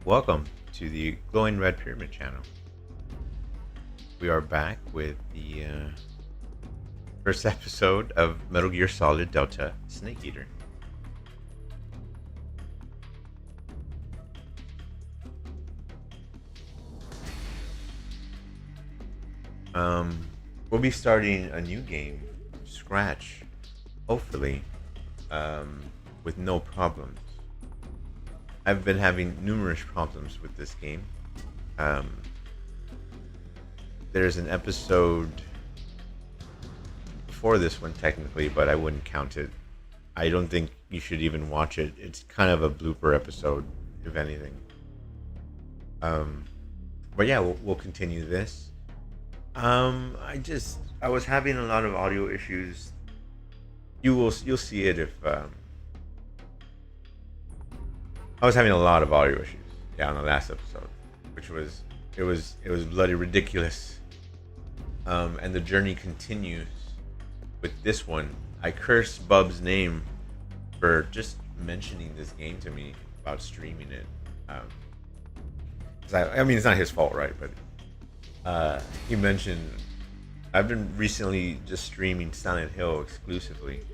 Welcome to the Glowing Red Pyramid channel. We are back with the first episode of Metal Gear Solid Delta Snake Eater. We'll be starting a new game from scratch, hopefully, with no problems. I've been having numerous problems with this game. There's an episode before this one technically, but I wouldn't count it. I don't think you should even watch it. It's kind of a blooper episode, if anything. But yeah, we'll continue this. I was having a lot of audio issues. You'll see it if I was having a lot of audio issues. Yeah, on the last episode, which was it was bloody ridiculous. And the journey continues with this one. I cursed Bub's name for just mentioning this game to me about streaming it. 'Cause I mean, it's not his fault, right? But he mentioned I've been recently just streaming Silent Hill exclusively.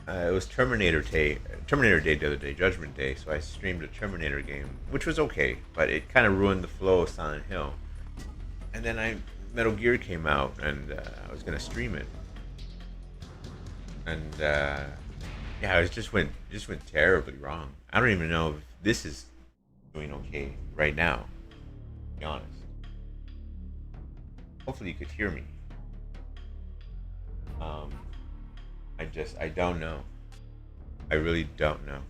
It was Terminator Day the other day, Judgment Day. So I streamed a Terminator game, which was okay, but it kind of ruined the flow of Silent Hill. And then Metal Gear came out, and I was gonna stream it, and yeah, it just went terribly wrong. I don't even know if this is doing okay right now, to be honest. Hopefully you could hear me. I don't know. I really don't know.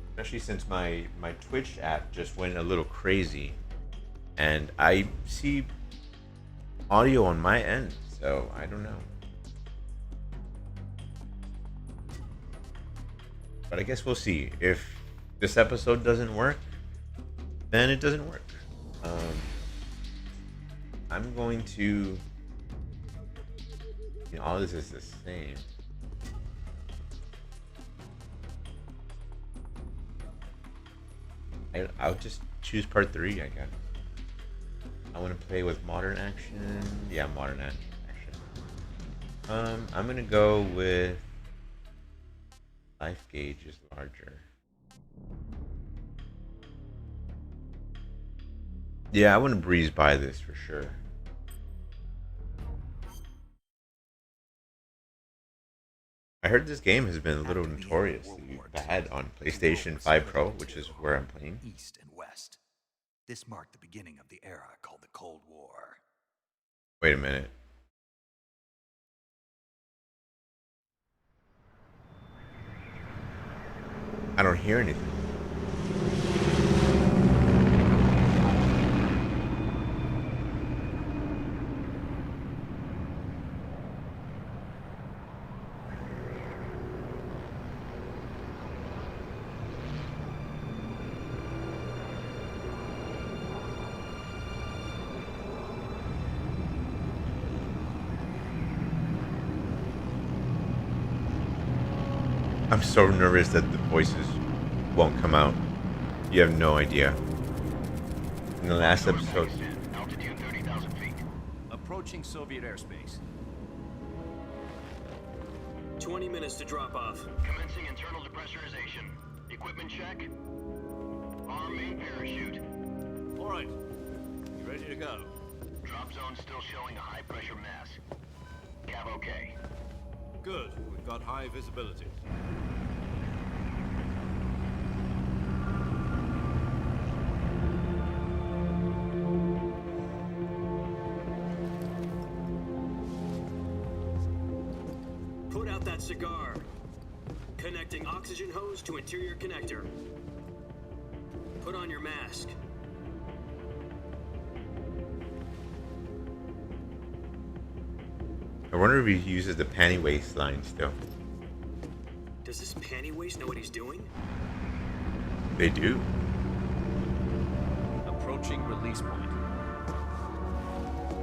Especially since my Twitch app just went a little crazy, and I see audio on my end, so I don't know. But I guess we'll see. If this episode doesn't work, then it doesn't work. I'm going to. All this is the same. I'll just choose part 3, I guess. I want to play with modern action. Yeah, modern action. I'm gonna go with life gauge is larger. Yeah, I want to breeze by this for sure. I heard this game has been a little notoriously bad on PlayStation 5 Pro, which is where I'm playing. East and West. This marked the beginning of the era called the Cold War. Wait a minute. I don't hear anything. I'm so nervous that the voices won't come out. You have no idea. In the last episode, Altitude 30,000 feet. Approaching Soviet airspace. 20 minutes to drop off. Commencing internal depressurization. Equipment check. Arm main parachute. All right. You ready to go? Drop zone still showing a high pressure mass. Cav okay. Good. We've got high visibility. Put out that cigar. Connecting oxygen hose to interior connector. Put on your mask. I wonder if he uses the panty waist line still. Does this panty waist know what he's doing? They do. Approaching release point.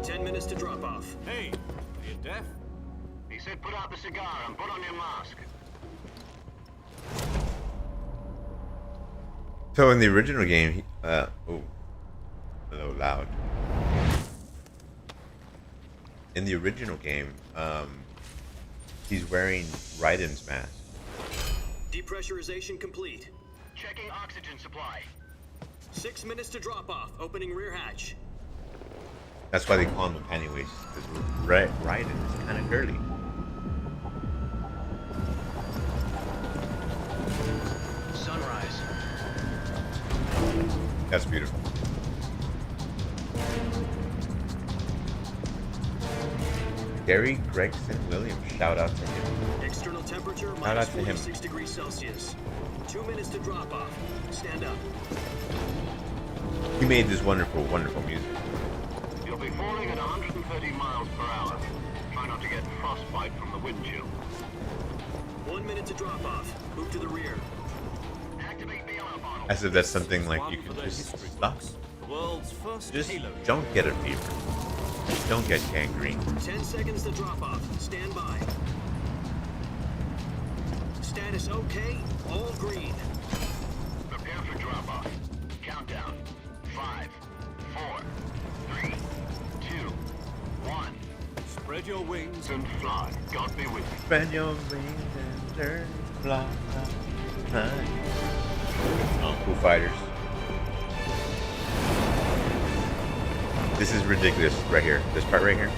10 minutes to drop off. Hey, are you deaf? He said put out the cigar and put on your mask. So in the original game, oh, hello, loud. In the original game, he's wearing Raiden's mask. Depressurization complete. Checking oxygen supply. 6 minutes to drop off. Opening rear hatch. That's why they call him the Pennywaist, because Raiden is kind of girly. Sunrise. That's beautiful. Gary Gregson Williams, shout out to him. External temperature Shout minus out to him. 46 degrees Celsius. 2 minutes to drop off. Stand up. He made this wonderful, wonderful music. You'll be falling at 130 miles per hour. Try not to get frostbite from the wind chill. 1 minute to drop off. Move to the rear. Activate the alarm bottle. As if that's something like One you for can their just history stop. books. The world's first Just Halo. don't get a fever. Don't get gangrene. 10 seconds to drop off. Stand by. Status okay. All green. Prepare for drop-off. Countdown. 5, 4, 3, 2, 1. Spread your wings And fly. God be with you. Spread your wings and turn fly. Oh, Foo Fighters. This is ridiculous right here. This part right here.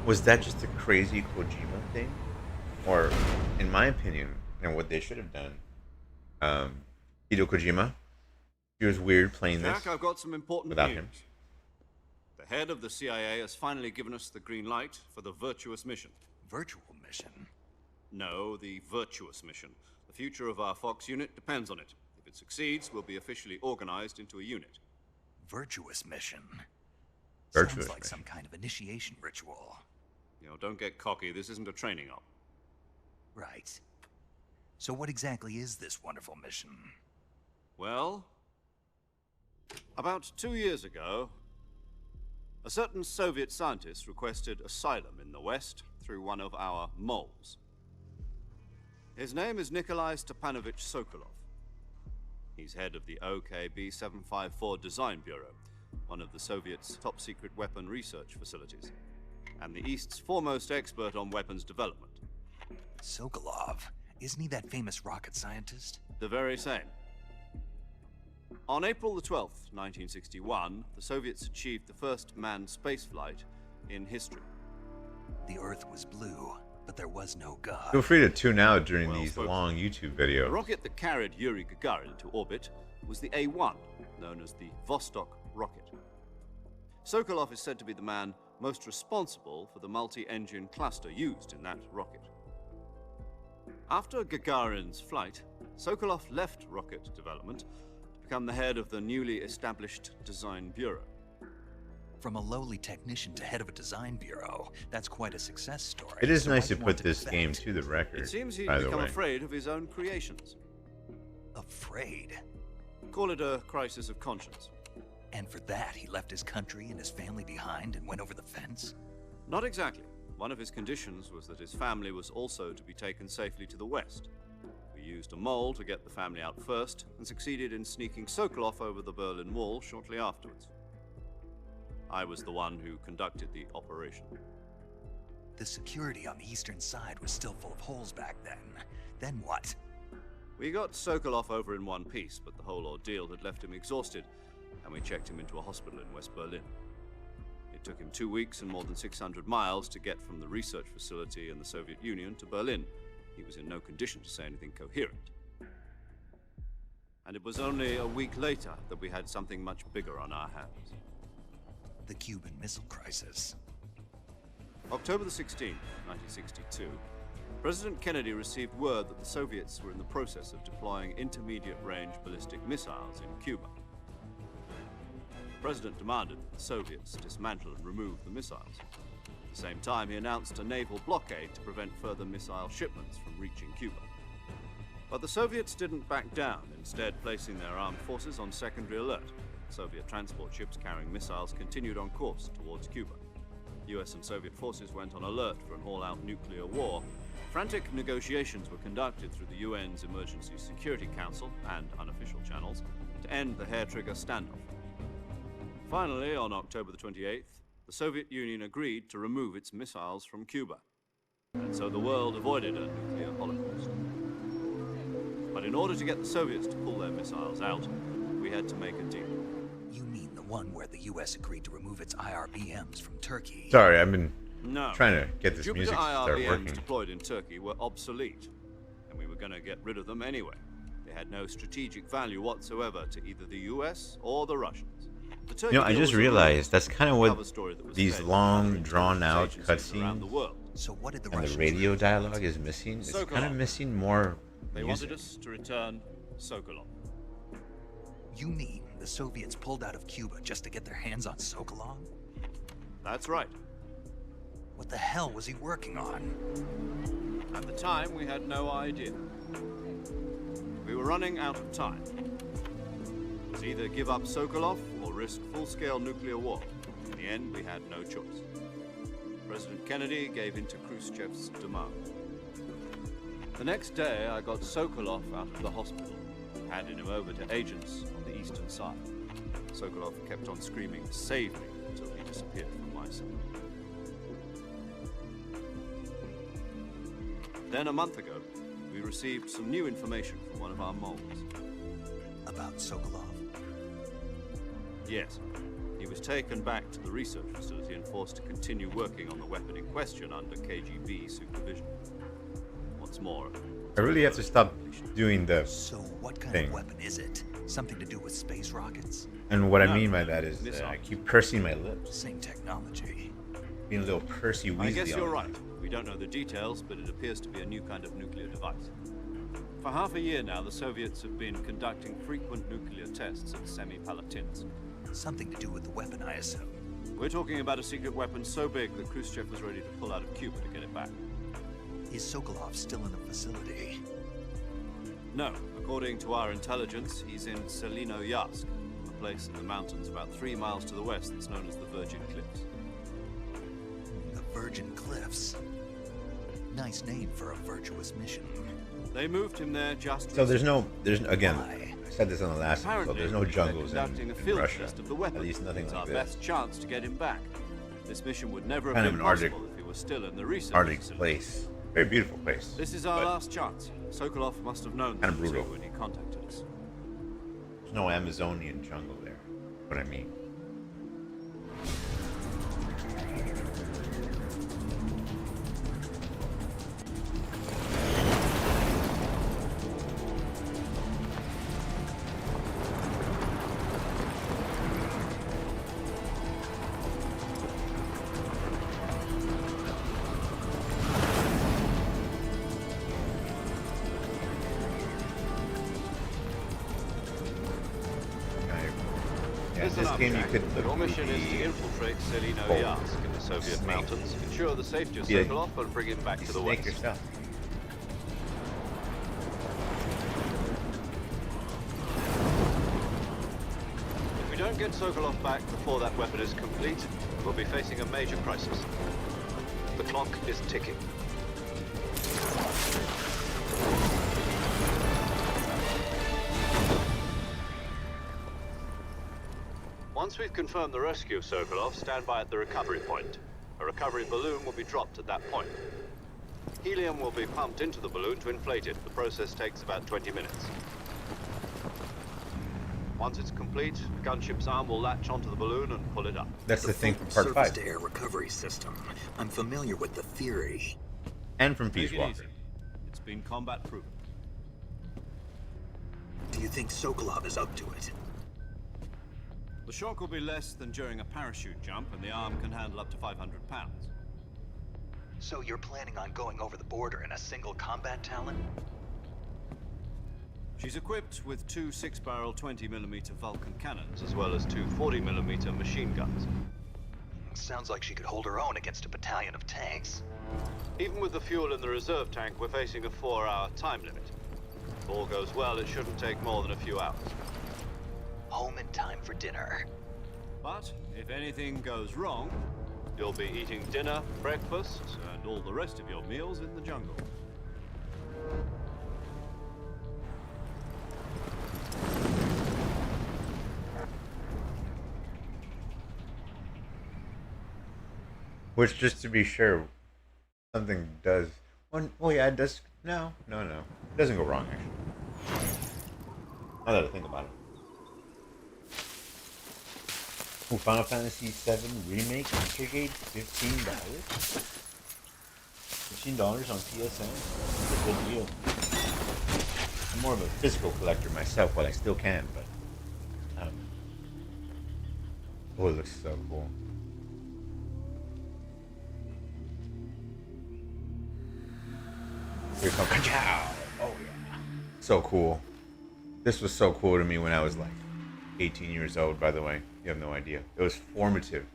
Was that just a crazy Kojima thing? Or, in my opinion, and what they should have done, Hideo Kojima, he was weird playing this Jack, I've got some important without news. him. The head of the CIA has finally given us the green light for the virtuous mission. Virtual mission? No, the virtuous mission. The future of our Fox unit depends on it. If it succeeds, we'll be officially organized into a unit. Virtuous mission? Virtuous Sounds like mission. some kind of initiation ritual. You know, don't get cocky. This isn't a training op. Right. So what exactly is this wonderful mission? Well, about 2 years ago, a certain Soviet scientist requested asylum in the West through one of our moles. His name is Nikolai Stepanovich Sokolov. He's head of the OKB 754 Design Bureau, one of the Soviets' top-secret weapon research facilities, and the East's foremost expert on weapons development. Sokolov? Isn't he that famous rocket scientist? The very same. On April the 12th, 1961, the Soviets achieved the first manned spaceflight in history. The Earth was blue, but there was no God. Feel free to tune out during Well these spoken. long YouTube The videos. rocket that carried Yuri Gagarin into orbit was the A-1, known as the Vostok rocket. Sokolov is said to be the man most responsible for the multi-engine cluster used in that rocket. After Gagarin's flight, Sokolov left rocket development to become the head of the newly established Design Bureau. From a lowly technician to head of a design bureau, that's quite a success story. It is So nice why to do you put want to this defect? game to the record, It seems he'd by the become way. afraid of his own creations. Afraid? Call it a crisis of conscience. And for that, he left his country and his family behind and went over the fence? Not exactly. One of his conditions was that his family was also to be taken safely to the west. We used a mole to get the family out first and succeeded in sneaking Sokolov over the Berlin Wall shortly afterwards. I was the one who conducted the operation. The security on the eastern side was still full of holes back then. Then what? We got Sokolov over in one piece, but the whole ordeal had left him exhausted, and we checked him into a hospital in West Berlin. It took him 2 weeks and more than 600 miles to get from the research facility in the Soviet Union to Berlin. He was in no condition to say anything coherent. And it was only a week later that we had something much bigger on our hands. The Cuban Missile Crisis. October the 16th, 1962, President Kennedy received word that the Soviets were in the process of deploying intermediate-range ballistic missiles in Cuba. The President demanded that the Soviets dismantle and remove the missiles. At the same time, he announced a naval blockade to prevent further missile shipments from reaching Cuba. But the Soviets didn't back down, instead placing their armed forces on secondary alert. Soviet transport ships carrying missiles continued on course towards Cuba. US and Soviet forces went on alert for an all-out nuclear war, Frantic negotiations were conducted through the UN's Emergency Security Council and unofficial channels to end the hair-trigger standoff. Finally, on October the 28th, the Soviet Union agreed to remove its missiles from Cuba, and so the world avoided a nuclear holocaust. But in order to get the Soviets to pull their missiles out, we had to make a deal. You mean the one where the US agreed to remove its IRBMs from Turkey? Sorry, I've been No. trying to get this Jupiter music to start IRBMs working. deployed in Turkey were obsolete, and we were going to get rid of them anyway. They had no strategic value whatsoever to either the US or the Russians. The Turkey You know, I deal just was a realized that's kind of cover what story that was these fed long, to drawn-out intelligence agencies around the cutscenes world. So what did the and Russians the radio really dialogue want? is missing. It's Sokolov. kind of missing more They music. wanted us to return Sokolov. You mean the Soviets pulled out of Cuba just to get their hands on Sokolov? That's right. What the hell was he working on? At the time, we had no idea. We were running out of time. It was either give up Sokolov or risk full-scale nuclear war. In the end, we had no choice. President Kennedy gave in to Khrushchev's demand. The next day, I got Sokolov out of the hospital, handed him over to agents on the eastern side. Sokolov kept on screaming, "Save me," until he disappeared from my sight. Then a month ago, we received some new information from one of our moles. About Sokolov? Yes. He was taken back to the research facility and forced to continue working on the weapon in question under KGB supervision. Once more, I really have to stop doing the. So what kind Thing. of weapon is it? Something to do with space rockets? And what I No, mean by that is missile. I keep pursing my lips, Same technology. being a little pursy weasley. I guess all you're the right. time. We don't know the details, but it appears to be a new kind of nuclear device. For half a year now, the Soviets have been conducting frequent nuclear tests at Semipalatinsk. Something to do with the weapon, I assume. We're talking about a secret weapon so big that Khrushchev was ready to pull out of Cuba to get it back. Is Sokolov still in the facility? No, according to our intelligence, he's in Selino Yask, a place in the mountains about 3 miles to the west that's known as the Virgin Cliffs. The Virgin Cliffs. Nice name for a virtuous mission. They moved him there just So there's again. Why? I said this on the last episode. Apparently, There's no they're jungles conducting a in field Russia. test of the weapon. At least nothing It's like our this. best chance to get him back. This mission would never have Kind of been an Arctic- possible if he was still in the research Arctic facility. place. Very beautiful place. This is our but last chance. Sokolov must have known Kinda this brutal. when he contacted us. There's no Amazonian jungle there. What I mean. Yeah, in this game you could Your mission is to literally infiltrate Selino Oh. Yask in the Soviet Snake. mountains, ensure the safety of Yeah. Sokolov, and bring him back to the snake west. yourself. If we don't get Sokolov back before that weapon is complete, we'll be facing a major crisis. The clock is ticking. Once we've confirmed the rescue of Sokolov, stand by at the recovery point. A recovery balloon will be dropped at that point. Helium will be pumped into the balloon to inflate it. The process takes about 20 minutes. Once it's complete, the gunship's arm will latch onto the balloon and pull it up. That's the thing from part 5. Surface-to-air recovery system. I'm familiar with the theory. And from Take Peace it Walker. easy. It's been combat proven. Do you think Sokolov is up to it? The shock will be less than during a parachute jump, and the arm can handle up to 500 pounds. So you're planning on going over the border in a single combat Talon? She's equipped with 2 6-barrel 20mm Vulcan cannons, as well as 2 40mm machine guns. Sounds like she could hold her own against a battalion of tanks. Even with the fuel in the reserve tank, we're facing a 4-hour time limit. If all goes well, it shouldn't take more than a few hours. Home in time for dinner. But if anything goes wrong, You'll be eating dinner, breakfast, and all the rest of your meals in the jungle. Which, just to be sure, something does. Oh yeah, it does. No. It doesn't go wrong, actually. Now that I think about it. Ooh, Final Fantasy VII Remake Intergate, $15. $15 on PSN. That's a good deal. I'm more of a physical collector myself, while I still can, but oh, it looks so cool. Here comes Kachow! Oh yeah. So cool. This was so cool to me when I was like 18 years old, by the way. You have no idea. It was formative.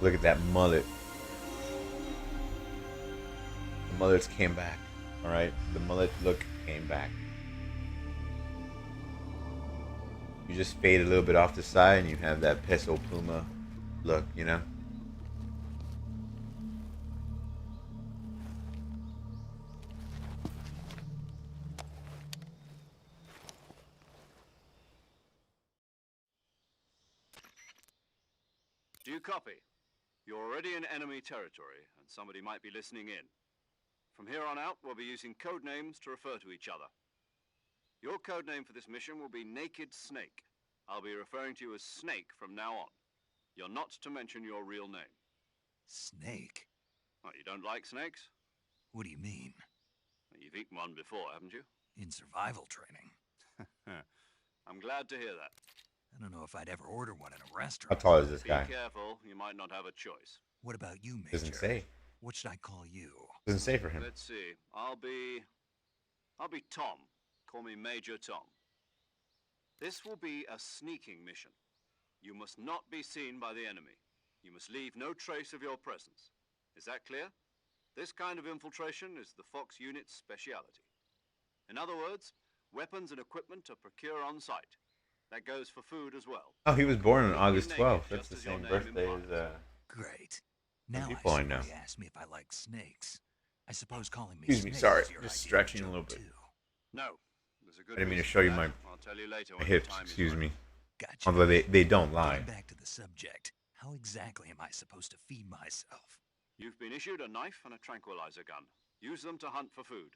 Look at that mullet. The mullets came back. Alright? The mullet look came back. You just fade a little bit off the side and you have that Peso Pluma look, you know? Do you copy? You're already in enemy territory, and somebody might be listening in. From here on out, we'll be using code names to refer to each other. Your code name for this mission will be Naked Snake. I'll be referring to you as Snake from now on. You're not to mention your real name. Snake? What, you don't like snakes? What do you mean? You've eaten one before, haven't you? In survival training? I'm glad to hear that. I don't know if I'd ever order one in a How restaurant. tall is this Be guy? careful, you might not have a choice. What about you, Major? Doesn't say. What should I call you? Doesn't say for him. Let's see. I'll be Tom. Call me Major Tom. This will be a sneaking mission. You must not be seen by the enemy. You must leave no trace of your presence. Is that clear? This kind of infiltration is the Fox unit's speciality. In other words, weapons and equipment are procured on site. That goes for food as well. Oh, he was born on You'll be August naked 12th. That's just the as your same name birthday implies. as Great. Now people I I see know. why you asked me if I like snakes. I suppose calling me Excuse me, Snake sorry. is your Just idea of stretching a joke, little bit. too. No. There's a good I didn't mean to reason show for you that. my I'll tell you later my when the hips, time is excuse right. me. Gotcha. Although they don't lie. Getting back to the subject, how exactly am I supposed to feed myself? You've been issued a knife and a tranquilizer gun. Use them to hunt for food.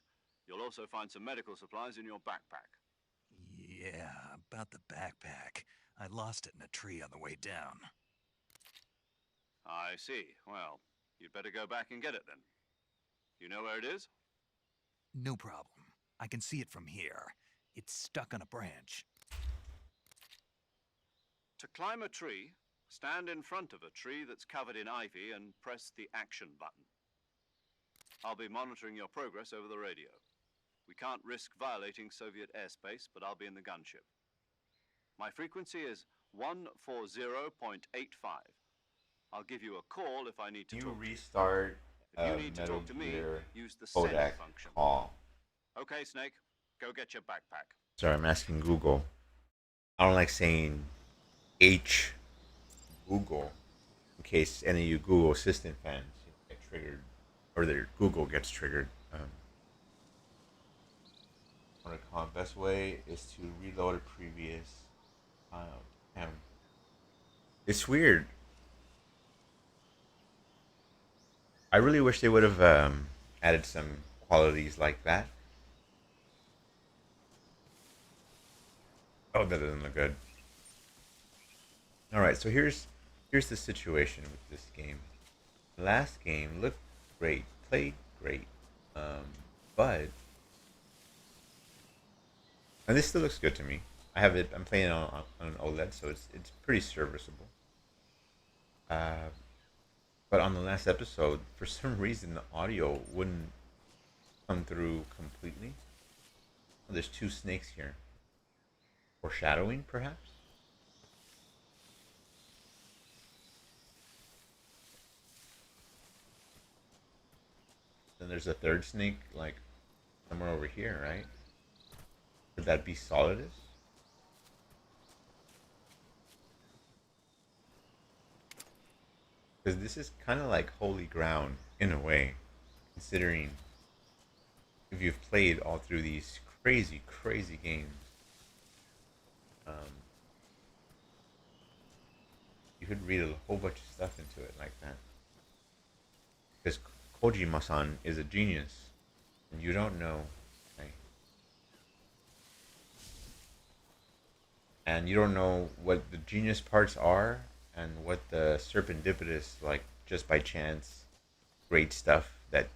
You'll also find some medical supplies in your backpack. Yeah, about the backpack. I lost it in a tree on the way down. I see. Well, you'd better go back and get it then. You know where it is? No problem. I can see it from here. It's stuck on a branch. To climb a tree, stand in front of a tree that's covered in ivy and press the action button. I'll be monitoring your progress over the radio. We can't risk violating Soviet airspace, but I'll be in the gunship. My frequency is 140.85. I'll give you a call if I need to You talk to you. restart If you need to Metal talk to me, Gear use the send Kodak function. call. Okay, Snake, go get your backpack. Sorry, I'm asking Google. I don't like saying H Google in case any of you Google Assistant fans get triggered or their Google gets triggered. What I call it, best way is to reload a previous file. It's weird. I really wish they would have added some qualities like that. Oh, that doesn't look good. All right, so here's the situation with this game. The last game looked great, played great, but and this still looks good to me. I have it. I'm playing it on an OLED, so it's pretty serviceable. But on the last episode, for some reason, the audio wouldn't come through completely. Oh, there's two snakes here. Foreshadowing, perhaps? there's a third snake, like, somewhere over here, right? Could that be Solidus? Because this is kind of like holy ground in a way, considering if you've played all through these crazy, crazy games. Um, you could read a whole bunch of stuff into it like that. Because Kojima-san is a genius, and you don't know, right? And you don't know what the genius parts are and what the serendipitous, like just by chance, great stuff that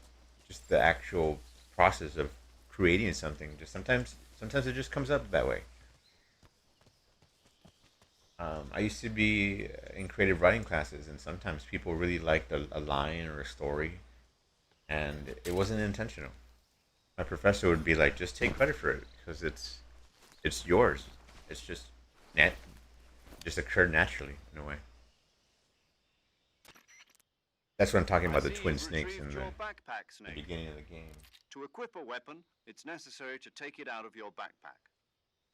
just the actual process of creating something. Just sometimes it just comes up that way. I used to be in creative writing classes, and sometimes people really liked a line or a story, and it wasn't intentional. My professor would be like, "Just take credit for it because it's yours. It's just occurred naturally in a way." That's what I'm talking about, the twin snakes in the beginning of the game. To equip a weapon, it's necessary to take it out of your backpack.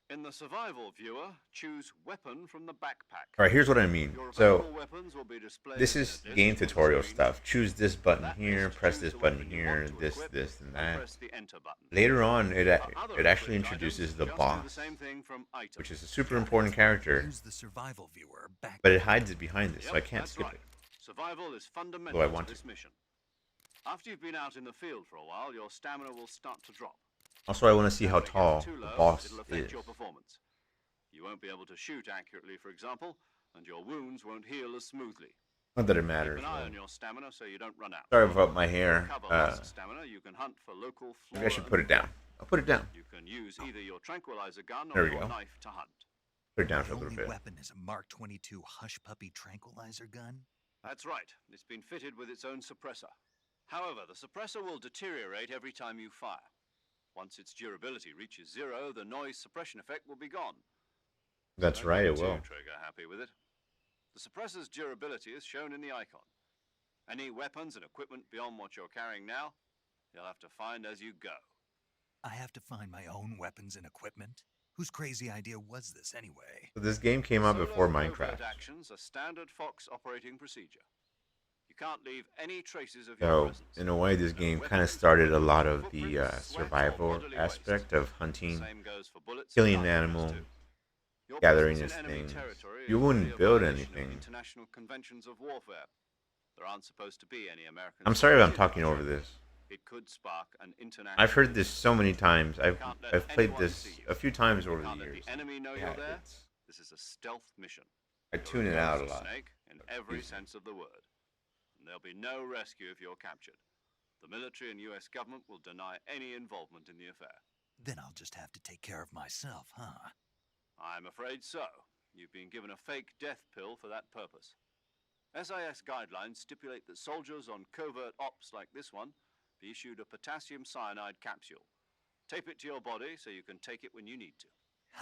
In the survival viewer, choose weapon from the backpack. All right, here's what I mean. Your So available weapons will be displayed this in is a game display tutorial screen. stuff. Choose this button That here, means press choose this the button weapon you here, want to this, equip, this, and and that. press the enter button. Later on, For other it actually equipped introduces items, the just do boss, the same thing from items. which is a super important character, Use the survival viewer back. but it hides it behind this, Yep, so I can't that's skip right. it. Survival is fundamental Though I to want this to. mission. After you've been out in the field for a while, your stamina will start to drop. Also, I want to see how If it gets tall too the low, boss it'll affect is. your performance. You won't be able to shoot accurately, for example, and your wounds won't heal as smoothly. Not that it Keep matters. an eye though. on your stamina so you don't run out. Sorry about my To hair. recover lost stamina, you can hunt for local Maybe I should flora put it and down. I'll put it down. You can use either your tranquilizer gun There or we your go. knife to hunt. Put it down My for a little only bit. weapon is a Mark 22 Hush Puppy tranquilizer gun. That's right. It's been fitted with its own suppressor. However, the suppressor will deteriorate every time you fire. Once its durability reaches 0, the noise suppression effect will be gone. That's Don't right, get it will. too trigger happy with it. The suppressor's durability is shown in the icon. Any weapons and equipment beyond what you're carrying now, you'll have to find as you go. I have to find my own weapons and equipment? Whose crazy idea was this anyway? So this game came out Solo before covert Minecraft. actions are standard Fox operating procedure. You can't leave any traces of your So presence. in a way, this No game kind of weapons, started a no lot of the footprints, sweat, or survival bodily waste. aspect of The hunting, same goes for bullets and killing an cartridges, animal, too. Your gathering presence its in enemy things. territory You is wouldn't really a build violation of anything. International conventions of warfare. There aren't supposed to be any American. I'm sorry if I'm soldiers talking in over Russia. this. It could spark an international. I've heard this so many times. I've Can't let played anyone this see you. a few times You over can't the let years. the enemy know Yeah, you're there. it's, This is a stealth mission. I You're tune it ghost out a lot. Snake in every Excuse me. sense of the word. And there'll be no rescue if you're captured. The military and US government will deny any involvement in the affair. Then I'll just have to take care of myself, huh? I'm afraid so. You've been given a fake death pill for that purpose. SIS guidelines stipulate that soldiers on covert ops like this one be issued a potassium cyanide capsule. Tape it to your body so you can take it when you need to.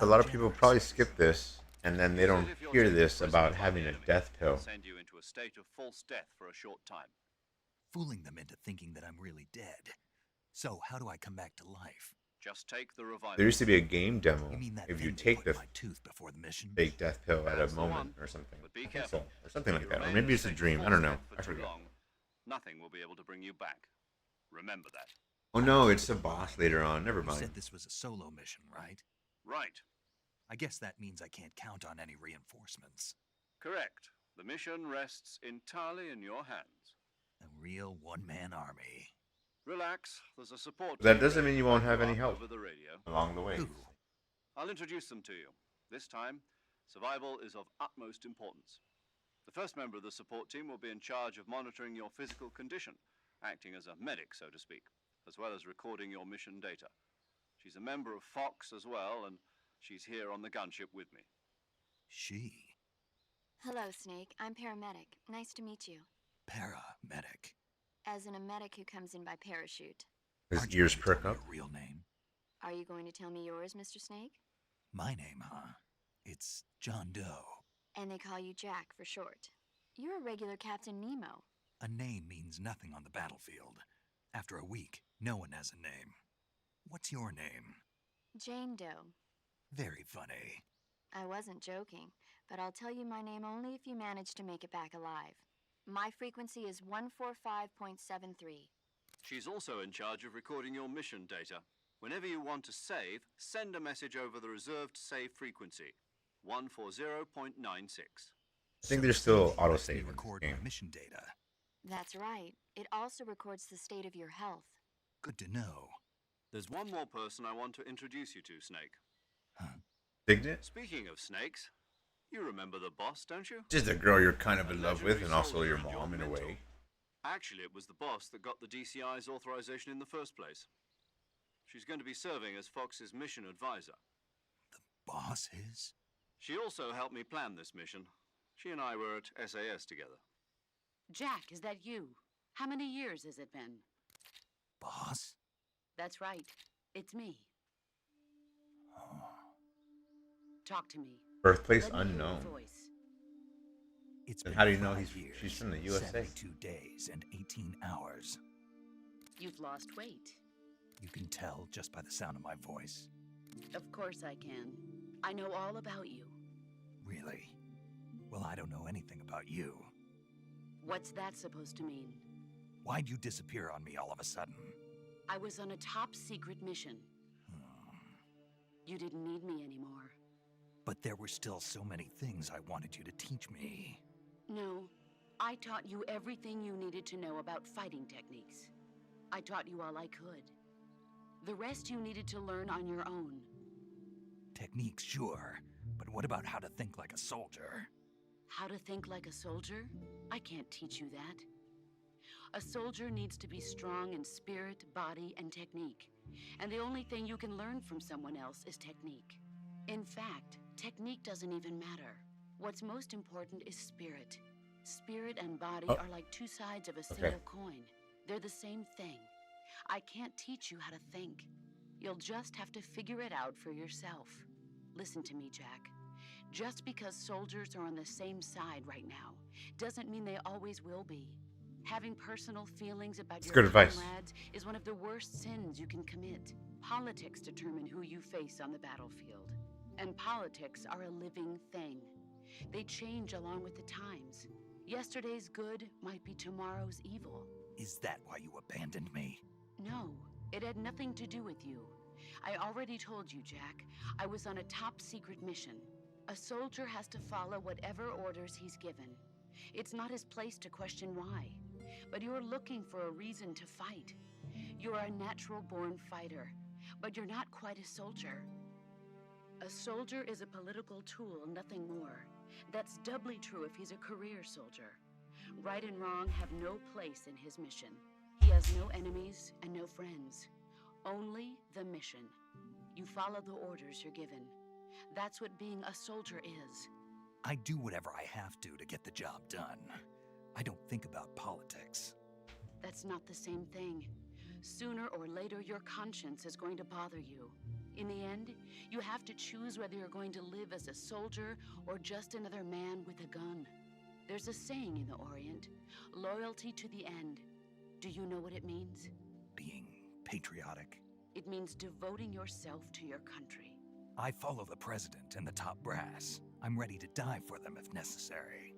A lot of people probably skip this, and then they don't Says if you're hear taken this prisoner about by having the a enemy, death they'll pill. send you into a state of false death for a short time. Fooling them into thinking that I'm really dead. So how do I come back to life? Just take the revival. There used to be a game demo You mean that if you thing they take put the in my tooth before the mission? fake death pill at a That's the moment one. or something. But be I think careful. so, or something If like you that. Or remain maybe in it's a state of dream. I false don't know. death for I too forget. long, nothing will be able to bring you back. Remember that. Oh no, it's the boss later on. Never You mind. said this was a solo mission, right? Right. I guess that means I can't count on any reinforcements. Correct. The mission rests entirely in your hands. A real one-man army. Relax. There's a support That team doesn't ready mean you to won't back have you any up help over the radio. along the way. Who? I'll introduce them to you. This time, survival is of utmost importance. The first member of the support team will be in charge of monitoring your physical condition, acting as a medic, so to speak, as well as recording your mission data. She's a member of Fox as well, and she's here on the gunship with me. She. Hello, Snake. I'm paramedic. Nice to meet you. Paramedic. As in a medic who comes in by parachute. His Aren't you ears going to tell perk me up. your real name? Are you going to tell me yours, Mr. Snake? My name, huh? It's John Doe. And they call you Jack for short. You're a regular Captain Nemo. A name means nothing on the battlefield. After a week, no one has a name. What's your name? Jane Doe. Very funny. I wasn't joking, but I'll tell you my name only if you manage to make it back alive. My frequency is 145.73. She's also in charge of recording your mission data. Whenever you want to save, send a message over the reserved save frequency, 140.96. I think there's still Lets me autosave in this record game. my mission data. That's right. It also records the state of your health. Good to know. There's one more person I want to introduce you to, Snake. Signet? Speaking of snakes, you remember the boss, don't you? Just a girl you're kind of in A love with, legendary and also soldier your and mom in a mentor. way. Actually, it was the boss that got the DCI's authorization in the first place. She's going to be serving as Fox's mission advisor. Boss is? She also helped me plan this mission. She and I were at SAS together. Jack, is that you? How many years has it been? Boss? That's right. It's me. Talk to me. Birthplace Let me hear your unknown. voice. It's Then been how do you know 5 years, she's from the USA? 72 days and 18 hours. You've lost weight. You can tell just by the sound of my voice. Of course I can. I know all about you. Really? Well, I don't know anything about you. What's that supposed to mean? Why'd you disappear on me all of a sudden? I was on a top secret mission. You didn't need me anymore. But there were still so many things I wanted you to teach me. No, I taught you everything you needed to know about fighting techniques. I taught you all I could. The rest you needed to learn on your own. Techniques, sure. But what about how to think like a soldier? How to think like a soldier? I can't teach you that. A soldier needs to be strong in spirit, body, and technique. And the only thing you can learn from someone else is technique. In fact, technique doesn't even matter. What's most important is spirit. Spirit and body Oh. are like two sides of a single coin. They're the same thing. I can't teach you how to think. You'll just have to figure it out for yourself. Listen to me, Jack. Just because soldiers are on the same side right now doesn't mean they always will be. Having personal feelings about It's your good advice. comrades is one of the worst sins you can commit. Politics determine who you face on the battlefield. And politics are a living thing. They change along with the times. Yesterday's good might be tomorrow's evil. Is that why you abandoned me? No, it had nothing to do with you. I already told you, Jack. I was on a top secret mission. A soldier has to follow whatever orders he's given. It's not his place to question why. But you're looking for a reason to fight. You're a natural-born fighter, but you're not quite a soldier. A soldier is a political tool, nothing more. That's doubly true if he's a career soldier. Right and wrong have no place in his mission. He has no enemies and no friends. Only the mission. You follow the orders you're given. That's what being a soldier is. I do whatever I have to get the job done. I don't think about politics. That's not the same thing. Sooner or later, your conscience is going to bother you. In the end, you have to choose whether you're going to live as a soldier or just another man with a gun. There's a saying in the Orient, loyalty to the end. Do you know what it means? Being patriotic. It means devoting yourself to your country. I follow the president and the top brass. I'm ready to die for them if necessary.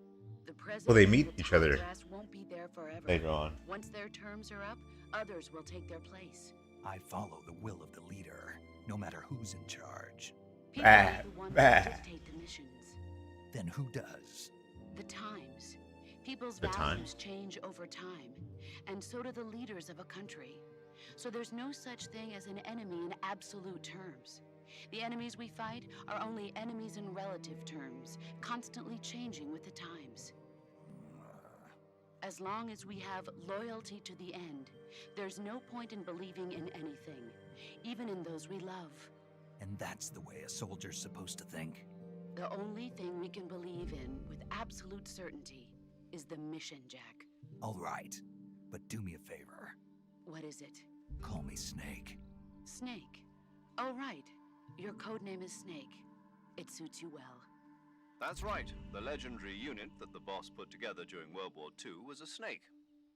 The president Well, they and meet the each top other brass won't be there forever. later on. Once their terms are up, others will take their place. I follow the will of the leader, no matter who's in charge. People are Bad, the ones bad. that dictate the missions. Then who does? The times. People's The values times. change over time, and so do the leaders of a country. So there's no such thing as an enemy in absolute terms. The enemies we fight are only enemies in relative terms, constantly changing with the times. As long as we have loyalty to the end, there's no point in believing in anything, even in those we love. And that's the way a soldier's supposed to think? The only thing we can believe in with absolute certainty is the mission, Jack. All right, but do me a favor. What is it? Call me Snake. Snake. Oh, right. Your codename is Snake. It suits you well. That's right. The legendary unit that the boss put together during World War II was a snake.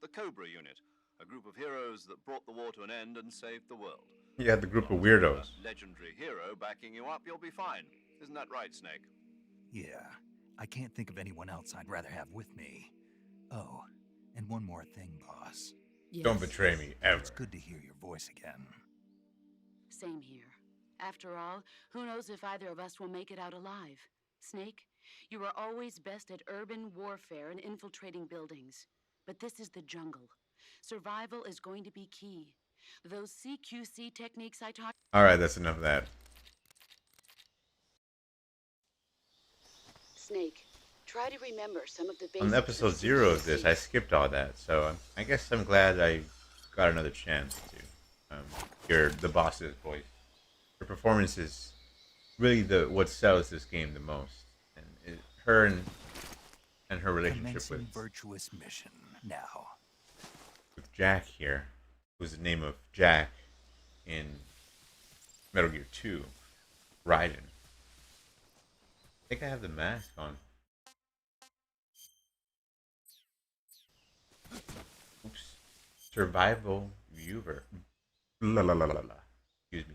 The Cobra unit. a group of heroes that brought the war to an end and saved the world. You had the group of As long as you have weirdos. a legendary hero backing you up, you'll be fine. Isn't that right, Snake? Yeah, I can't think of anyone else I'd rather have with me. Oh, and one more thing, boss. Don't betray me, ever. It's good to hear your voice again. Same here. After all, who knows if either of us will make it out alive? Snake, you are always best at urban warfare and infiltrating buildings. But this is the jungle. Survival is going to be key. Those CQC techniques I taught... Alright, that's enough of that. Snake, try to remember some of the basics On episode of 0 of CQC. this, I skipped all that, so I guess I'm glad I got another chance to hear the boss's voice. Her performance is really what sells this game the most, and her and her relationship Commencing with virtuous mission now. Jack here, who's the name of Jack in Metal Gear 2, Raiden. I think I have the mask on. Oops. Survival viewer. La la la la la. Excuse me.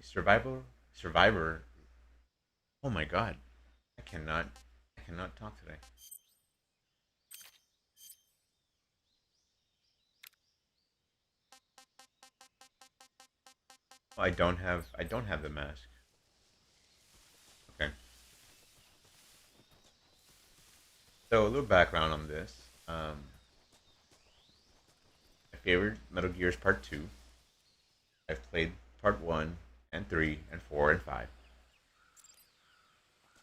Survivor. Oh my god. I cannot talk today. Oh, I don't have the mask. Okay. So a little background on this. My favorite Metal Gears Part 2. I've played Part 1 and 3 and 4 and 5. I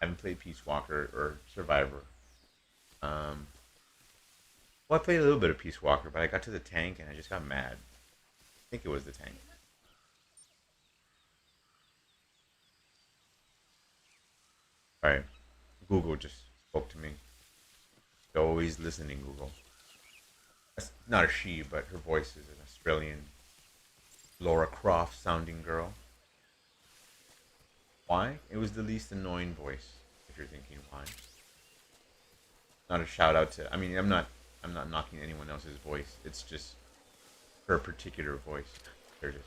haven't played Peace Walker or Survivor. Well, I played a little bit of Peace Walker, but I got to the tank and I just got mad. I think it was the tank. Alright, Google just spoke to me. You're always listening, Google. That's not a she, but her voice is an Australian Laura Croft sounding girl. Why? It was the least annoying voice, if you're thinking why. Not a shout out to, I mean, I'm not knocking anyone else's voice. It's just her particular voice. There it is.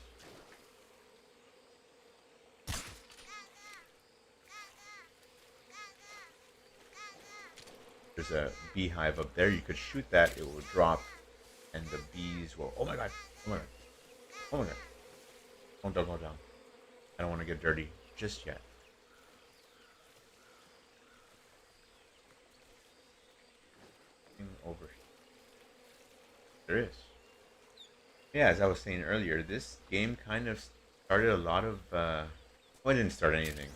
There's a beehive up there. You could shoot that. It will drop, and the bees will. Oh my god! Oh my god! Oh my god! Don't go down. I don't want to get dirty just yet. Over. There is. Yeah, as I was saying earlier, this game kind of started a lot of. Well, it didn't start anything.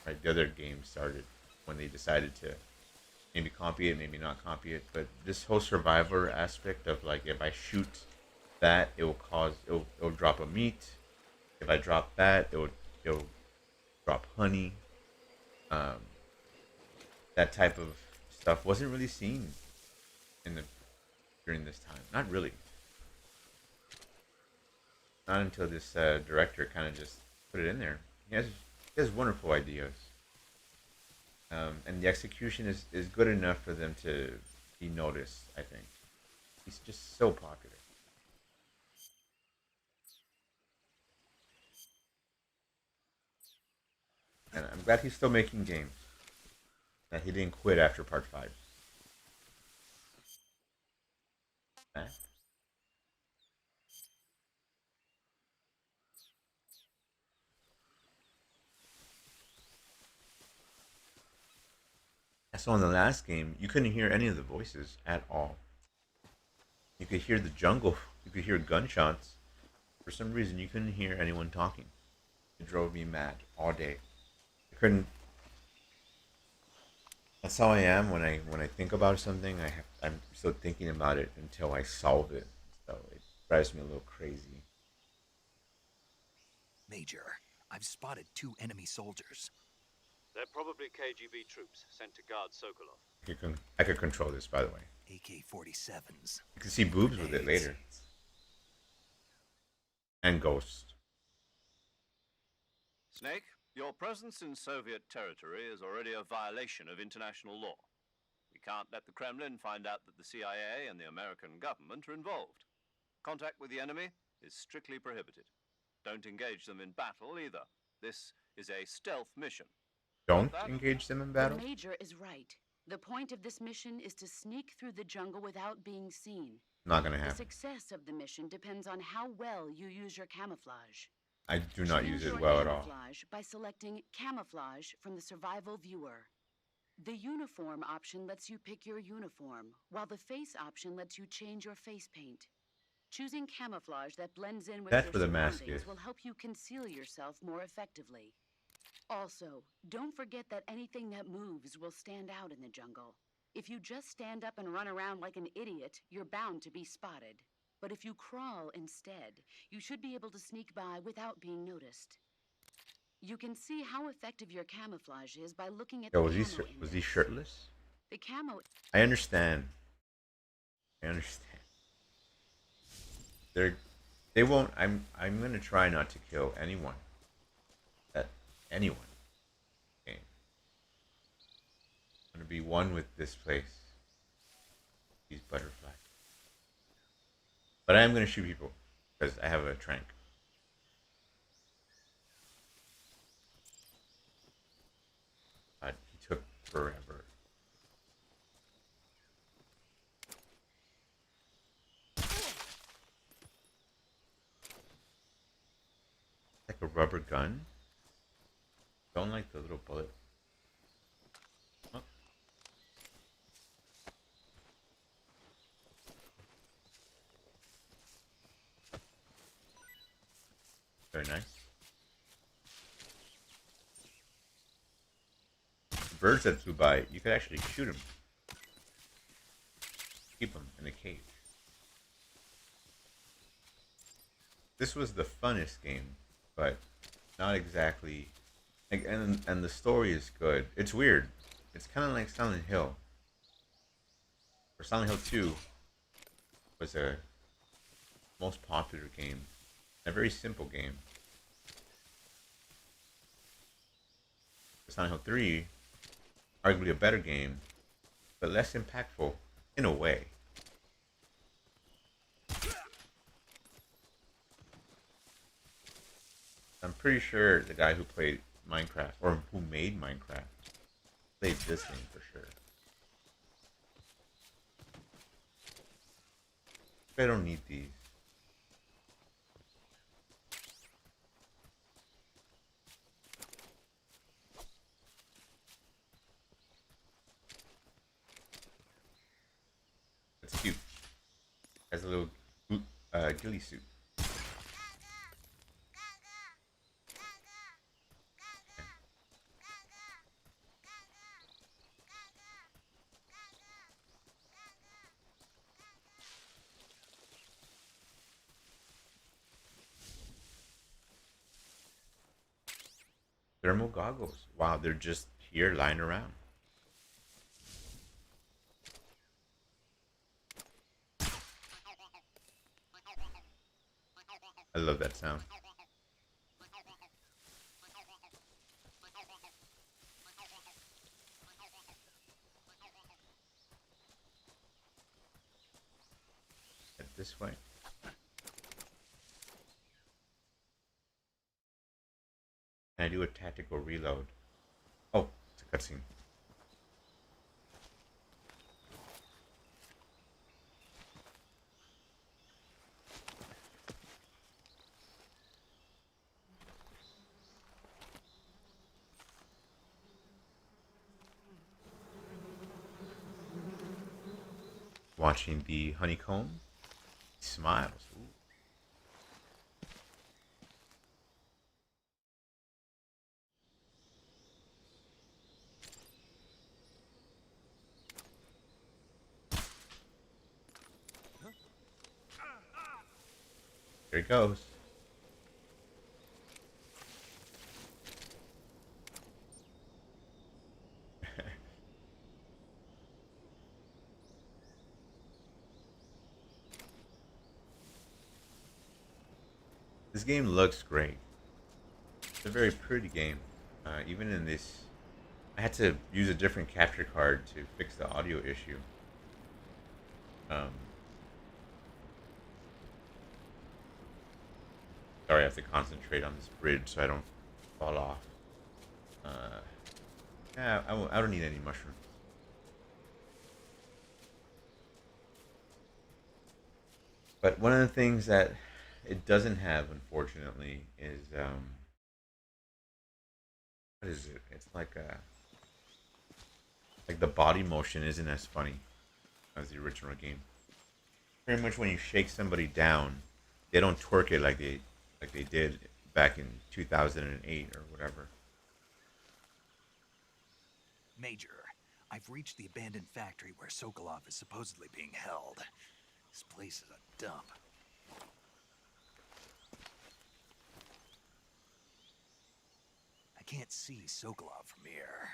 Right, the other game started when they decided to. Maybe copy it, maybe not copy it, but this whole survivor aspect of like if I shoot that, it'll drop a meat. If I drop that, it'll drop honey. That type of stuff wasn't really seen during this time. Not really. Not until this director kind of just put it in there. He has wonderful ideas. And the execution is good enough for them to be noticed, I think. He's just so popular. And I'm glad he's still making games. That he didn't quit after part 5. Back. So in the last game, you couldn't hear any of the voices at all. You could hear the jungle. You could hear gunshots. For some reason, you couldn't hear anyone talking. It drove me mad all day. I couldn't. That's how I am when I think about something. I'm still thinking about it until I solve it. So it drives me a little crazy. Major, I've spotted 2 enemy soldiers. They're probably KGB troops sent to guard Sokolov. I could control this, by the way. AK-47s. You can see boobs with it later. And ghosts. Snake, your presence in Soviet territory is already a violation of international law. We can't let the Kremlin find out that the CIA and the American government are involved. Contact with the enemy is strictly prohibited. Don't engage them in battle either. This is a stealth mission. Don't engage them in battle? The Major is right. The point of this mission is to sneak through the jungle without being seen. Not gonna The happen. success of the mission depends on how well you use your camouflage. I do not Change use it your well at all. camouflage by selecting Camouflage from the Survival Viewer. The Uniform option lets you pick your uniform, while the Face option lets you change your face paint. Choosing camouflage that blends in with That's your where the mask surroundings is. will help you conceal yourself more effectively. Also, don't forget that anything that moves will stand out in the jungle. If you just stand up and run around like an idiot, you're bound to be spotted. But if you crawl instead, you should be able to sneak by without being noticed. You can see how effective your camouflage is by looking at Yo, the was he camo was he index. shirtless? The camo I understand. I understand. They won't. I'm gonna try not to kill anyone. Anyone. Okay. I'm gonna be one with this place. These butterflies. But I am gonna shoot people because I have a trank. God, he took forever. Like a rubber gun. Don't like the little bullet. Oh. Very nice. The birds that flew by, you could actually shoot them. Keep them in a cage. This was the funnest game, but not exactly. And the story is good. It's weird. It's kind of like Silent Hill. Or Silent Hill 2 was a most popular game. A very simple game. Silent Hill 3, arguably a better game, but less impactful in a way. I'm pretty sure the guy who played Minecraft, or who made Minecraft, played this game for sure. I don't need these. It's cute. Has a little ghillie suit. Thermal goggles. Wow, they're just here lying around. I love that sound. Head this way. Can I do a tactical reload? Oh, it's a cutscene. Watching the honeycomb. He smiles. Ooh. Here it goes. This game looks great. It's a very pretty game. Even in this, I had to use a different capture card to fix the audio issue. Sorry, I have to concentrate on this bridge so I don't fall off. Yeah, I don't need any mushrooms. But one of the things that it doesn't have, unfortunately, is what is it? It's like the body motion isn't as funny as the original game. Pretty much when you shake somebody down, they don't twerk it like they did back in 2008 or whatever. Major, I've reached the abandoned factory where Sokolov is supposedly being held. This place is a dump. I can't see Sokolov from here.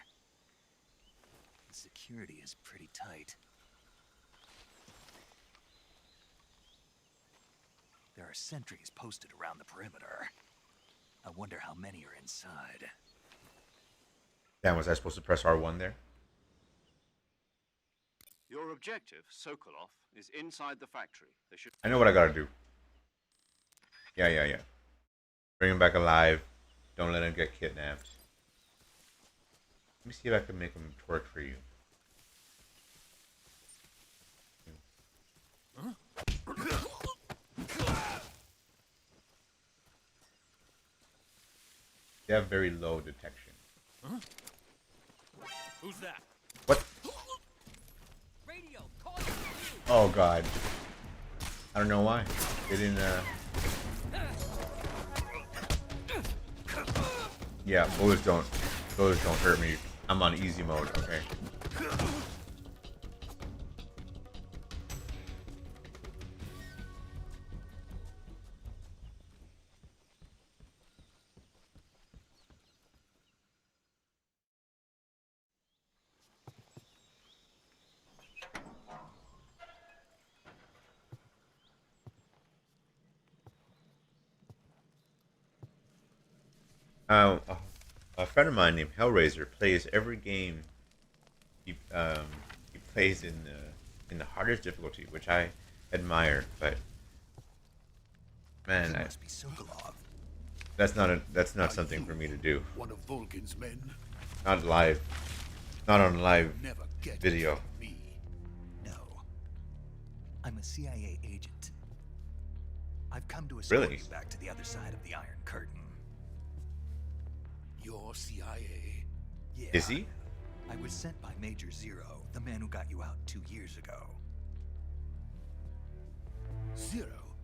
The security is pretty tight. There are sentries posted around the perimeter. I wonder how many are inside. Damn, was I supposed to press R1 there? Your objective, Sokolov, is inside the factory. They should. I know what I gotta do. Yeah. Bring him back alive. Don't let him get kidnapped. Let me see if I can make him twerk for you. They have very low detection. Who's that? What? Radio, call you. Oh god. I don't know why. They didn't Yeah, bullets don't hurt me. I'm on easy mode, okay. A friend of mine named Hellraiser plays every game. He plays in the hardest difficulty, which I admire. But man, Must be Sokolov. that's not something for me to do. One of Volgin's men. Not live, not on live Never get video. me. No. I'm a CIA agent. I've come to escort Really? you back to the other side of the Iron Curtain. Your CIA. Yeah. Is he? I was sent by Major Zero, the man who got you out 2 years ago. Zero.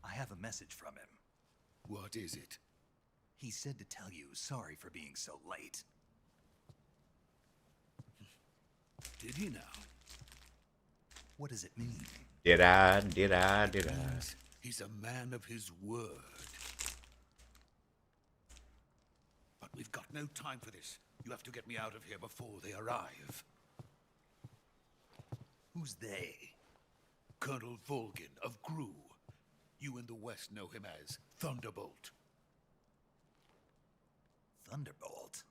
I have a message from him. What is it? He said to tell you sorry for being so late. Did he now? What does it mean? Did I? Means he's a man of his word. But we've got no time for this. You have to get me out of here before they arrive. Who's they? Colonel Volgin of GRU. You in the West know him as Thunderbolt. Thunderbolt?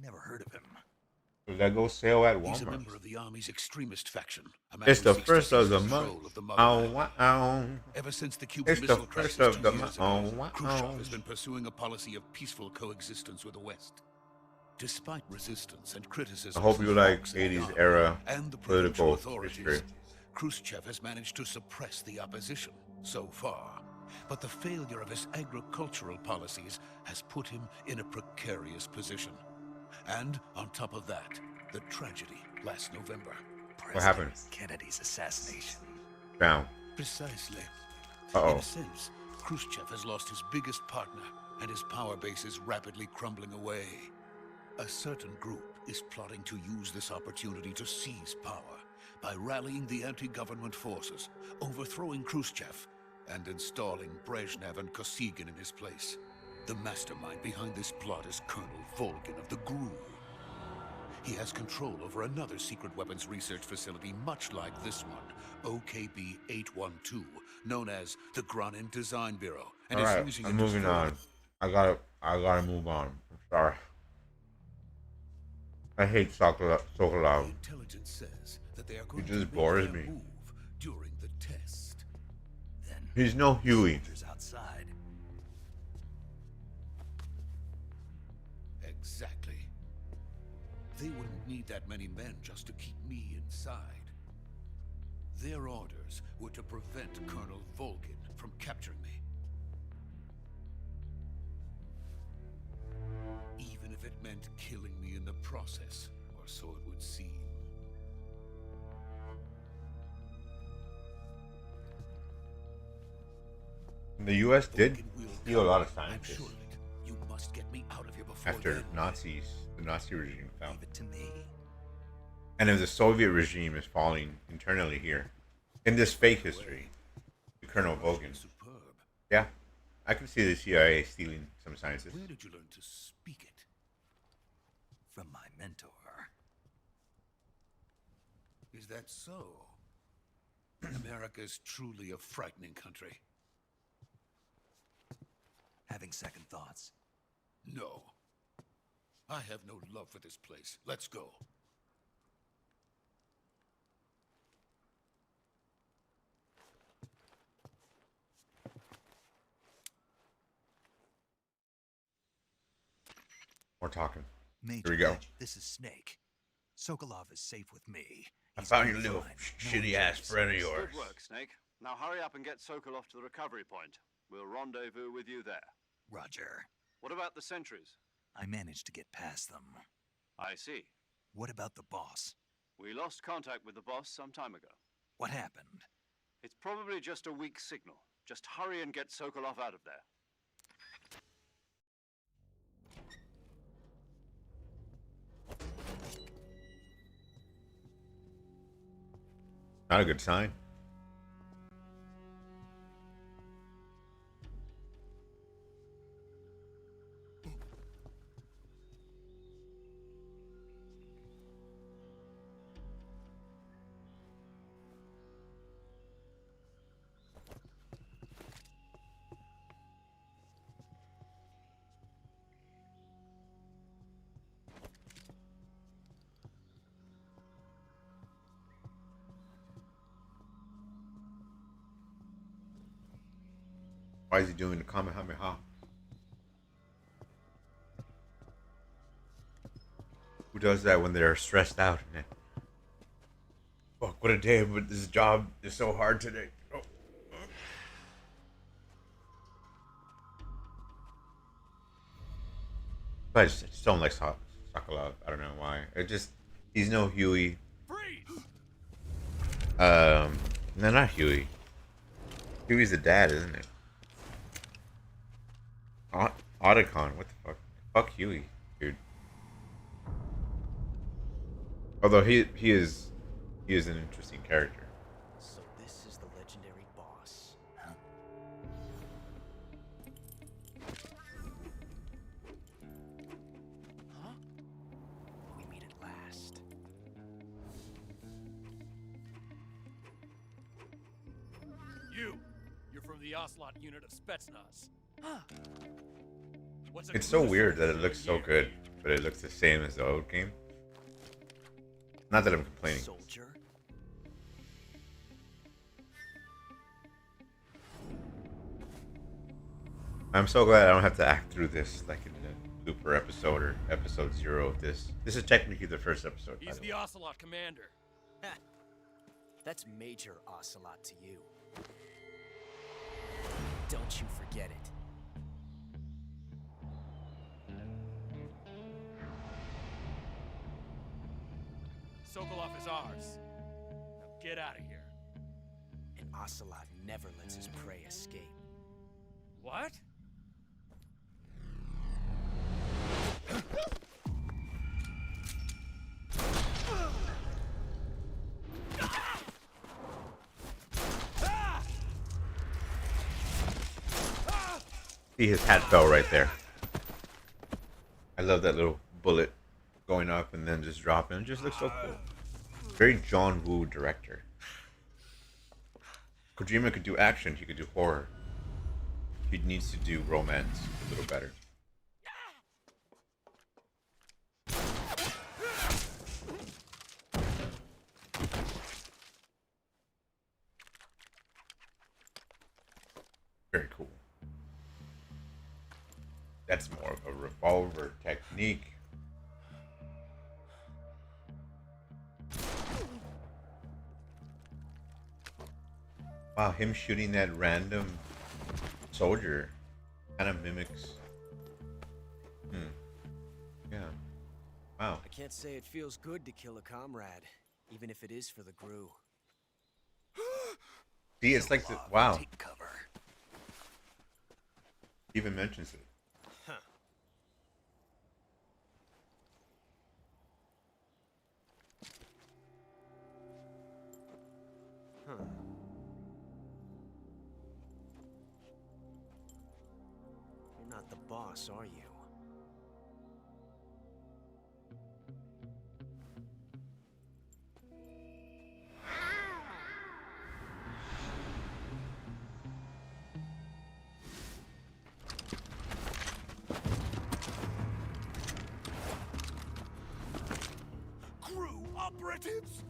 Never heard of him. Should I go sale at He's a Walmart? member of the Army's extremist faction. A man It's who the seeks to first of seize the control month. of the Oh, motherland. wow. Ever since the Cuban It's the Missile first Crisis of 2 the years month. ago, Oh, wow. Khrushchev has been pursuing a policy of peaceful coexistence with the West. Despite resistance and criticism, I hope from you like Fox and 80s Yahoo era and the political provincial authorities, history. Khrushchev has managed to suppress the opposition so far. But the failure of his agricultural policies has put him in a precarious position. And on top of that, the tragedy last November. What happened? Kennedy's assassination. Down. Precisely. Uh-oh. In a sense, Khrushchev has lost his biggest partner, and his power base is rapidly crumbling away. A certain group is plotting to use this opportunity to seize power by rallying the anti-government forces, overthrowing Khrushchev, and installing Brezhnev and Kosygin in his place. The mastermind behind this plot is Colonel Volgin of the GRU. He has control over another secret weapons research facility much like this one, OKB-812, known as the Granin Design Bureau. And All is right, using I'm it to moving further- on. I gotta move on. I'm sorry. I hate The Sokolov. intelligence says that they are going just to make bores their me. move during the test. Then He's no Huey. Soldiers outside. Exactly. They wouldn't need that many men just to keep me inside. Their orders were to prevent Colonel Volgin from capturing me. Even if it meant killing me in the process, or so it would seem. The U.S. did Volgin will steal a lot of come. I'm scientists sure of it. You must get me out of here before after then. the Nazi regime fell. Leave it to me. And if the Soviet regime is falling internally here, in this fake history, Colonel Volgin. Superb. Yeah, I can see the CIA stealing some scientists. Where did you learn to speak it? From my mentor. Is that so? America is truly a frightening country. Having second thoughts. No. I have no love for this place. Let's go. We're talking. Major, Here we go. this is Snake. Sokolov is safe with me. I He's found doing your little fine. shitty ass friend of yours. Good work, Snake. Now hurry up and get Sokolov to the recovery point. We'll rendezvous with you there. Roger. What about the sentries? I managed to get past them. I see. What about the boss? We lost contact with the boss some time ago. What happened? It's probably just a weak signal. Just hurry and get Sokolov out of there. Not a good sign. Why is he doing the Kamehameha? Who does that when they're stressed out? Man? Fuck, what a day, but this job is so hard today. Oh. But I just don't like Sokolov. I don't know why. He's no Huey. No, not Huey. Huey's the dad, isn't it? Otacon, what the fuck? Fuck Huey, dude. Although he is an interesting character. So this is the legendary boss, huh? Huh? We meet at last. You're from the Ocelot unit of Spetsnaz. What's a It's so cruiser weird that it doing looks so here? good, but it looks the same as the old game. Not that I'm complaining. Soldier? I'm so glad I don't have to act through this like in the Looper episode or episode 0 of this. This is technically the first episode. By He's the the way. Ocelot commander. That's Major Ocelot to you. Don't you forget it. Sokolov is ours. Now get out of here. And Ocelot never lets his prey escape. What? See, his hat fell right there. I love that little bullet going up and then just dropping. It just looks so cool. Very John Woo director. Kojima could do action. He could do horror. He needs to do romance a little better. Very cool. That's more of a revolver technique. Wow, him shooting that random soldier kind of mimics. Yeah. Wow. I can't say it feels good to kill a comrade, even if it is for the Gru. See, it's like the wow. Take cover. He even mentions it. Huh. Huh. You're not the boss, are you? Crew operatives!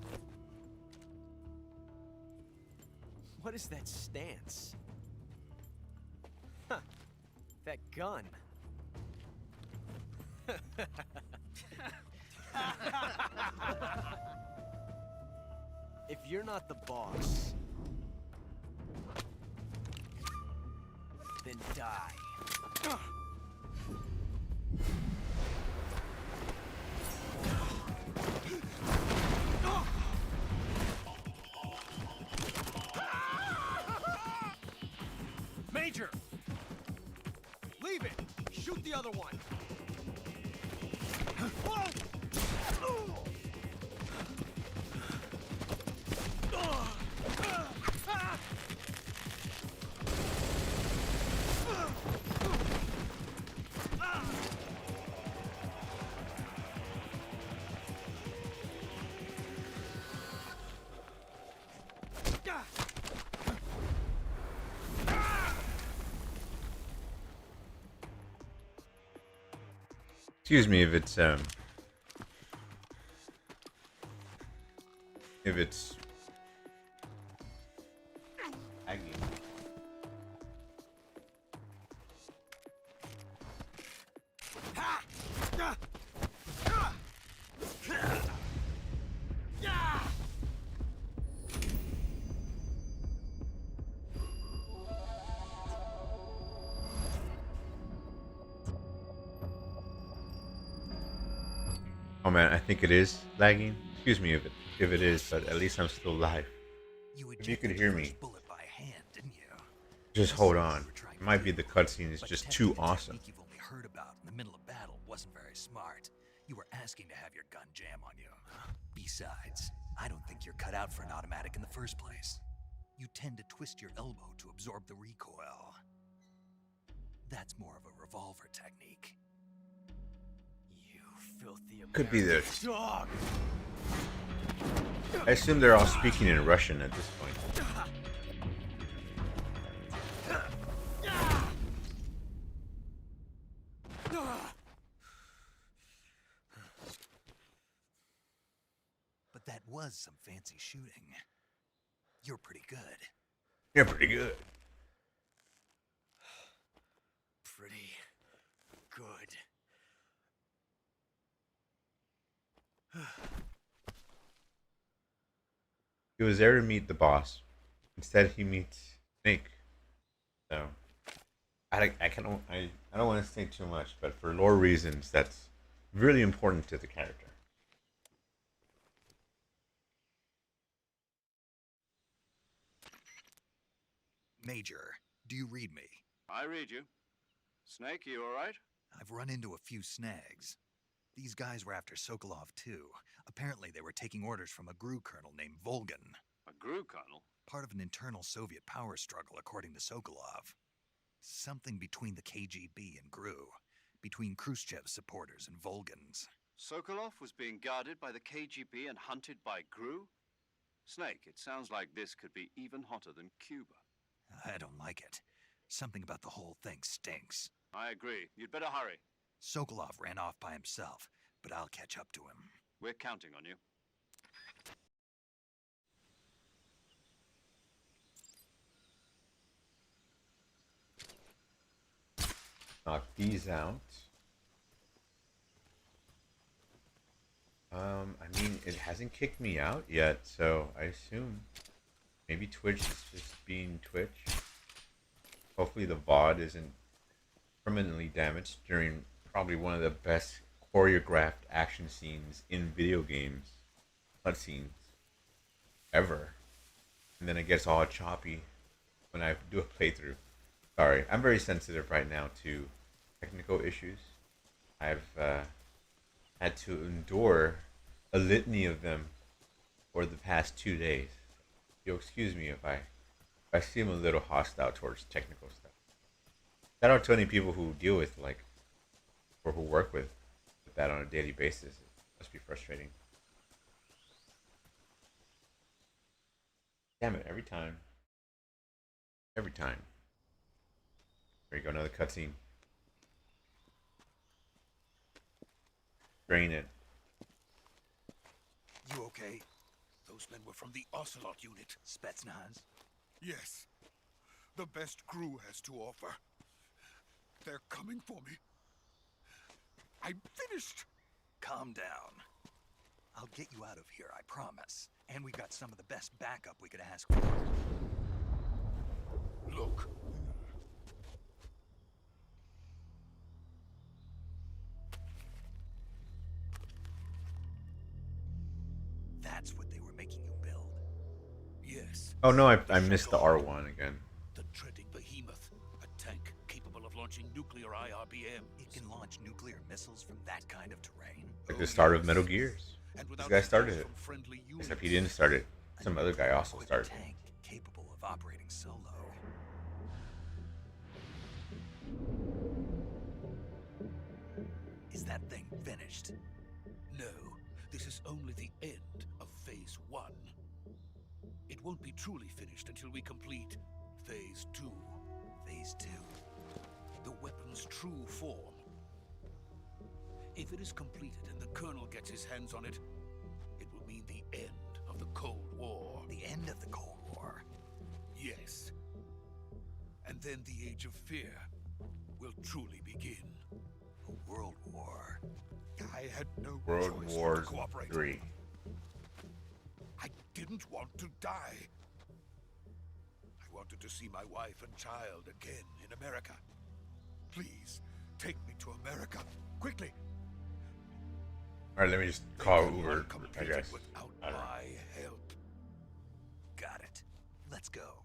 What is that stance? Huh. That gun. If you're not the boss, then die. Major! Leave it! Shoot the other one! Excuse me if it's lagging. Oh man, I think it is lagging. Excuse me if it is, but at least I'm still live. If you could hear me, Bullet by hand, didn't you? just hold on. It might be the cutscene is But just testing too the awesome. technique you've only heard about in the middle of battle wasn't very smart. You were asking to have your gun jam on you. Besides, I don't think you're cut out for an automatic in the first place. You tend to twist your elbow to absorb the recoil. That's more of a revolver technique. You filthy Could be the. dog! I assume they're all speaking in Russian at this point. But that was some fancy shooting. You're pretty good. You're pretty good. Pretty good. He was there to meet the boss. Instead, he meets Snake. So, I don't want to say too much, but for lore reasons, that's really important to the character. Major, do you read me? I read you. Snake, you all right? I've run into a few snags. These guys were after Sokolov too. Apparently they were taking orders from a GRU colonel named Volgan. A GRU colonel? Part of an internal Soviet power struggle, according to Sokolov. Something between the KGB and GRU. Between Khrushchev's supporters and Volgan's. Sokolov was being guarded by the KGB and hunted by GRU? Snake, it sounds like this could be even hotter than Cuba. I don't like it. Something about the whole thing stinks. I agree. You'd better hurry. Sokolov ran off by himself, but I'll catch up to him. We're counting on you. Knock these out. I mean, it hasn't kicked me out yet, so I assume maybe Twitch is just being Twitch. Hopefully the VOD isn't permanently damaged during probably one of the best choreographed action scenes in video games, cutscenes, ever. And then it gets all choppy when I do a playthrough. Sorry, I'm very sensitive right now to technical issues. I've had to endure a litany of them for the past 2 days. You'll excuse me if I seem a little hostile towards technical stuff. Shout out to any people who deal with or who work with that on a daily basis. It must be frustrating. Damn it, every time. Every time. There you go, another cutscene. Drain it. You okay? Those men were from the Ocelot unit. Spetsnaz? Yes. The best crew has to offer. They're coming for me. I'm finished. Calm down. I'll get you out of here, I promise. And we got some of the best backup we could ask for. Look. That's what they were making you build. Yes. Oh no, I missed the R1 again. The dreaded behemoth. A tank capable of launching nuclear IRBM. It can launch nuclear missiles from that kind of terrain? Like the start of Metal Gears. This guy started it. Except he didn't start it. Some other guy also started it. Tank capable of operating solo. Is that thing finished? No, this is only the end of Phase 1. It won't be truly finished until we complete Phase 2. Phase 2? The weapon's true form. If it is completed and the Colonel gets his hands on it, it will mean the end of the Cold War. The end of the Cold War? Yes. And then the Age of Fear will truly begin. A world war? I had no World choice War but to cooperate. 3. I didn't want to die. I wanted to see my wife and child again in America. Please, take me to America, quickly. Alright, let me just call Uber, I Completed guess. without I don't know. my help. Got it. Let's go.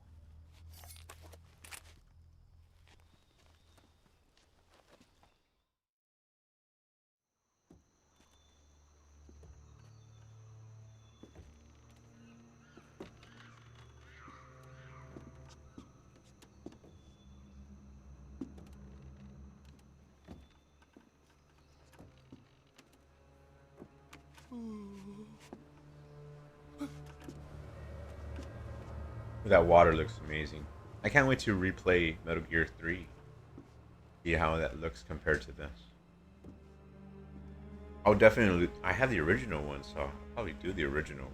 That water looks amazing. I can't wait to replay Metal Gear 3. See how that looks compared to this. I'll definitely... I have the original one, so I'll probably do the original.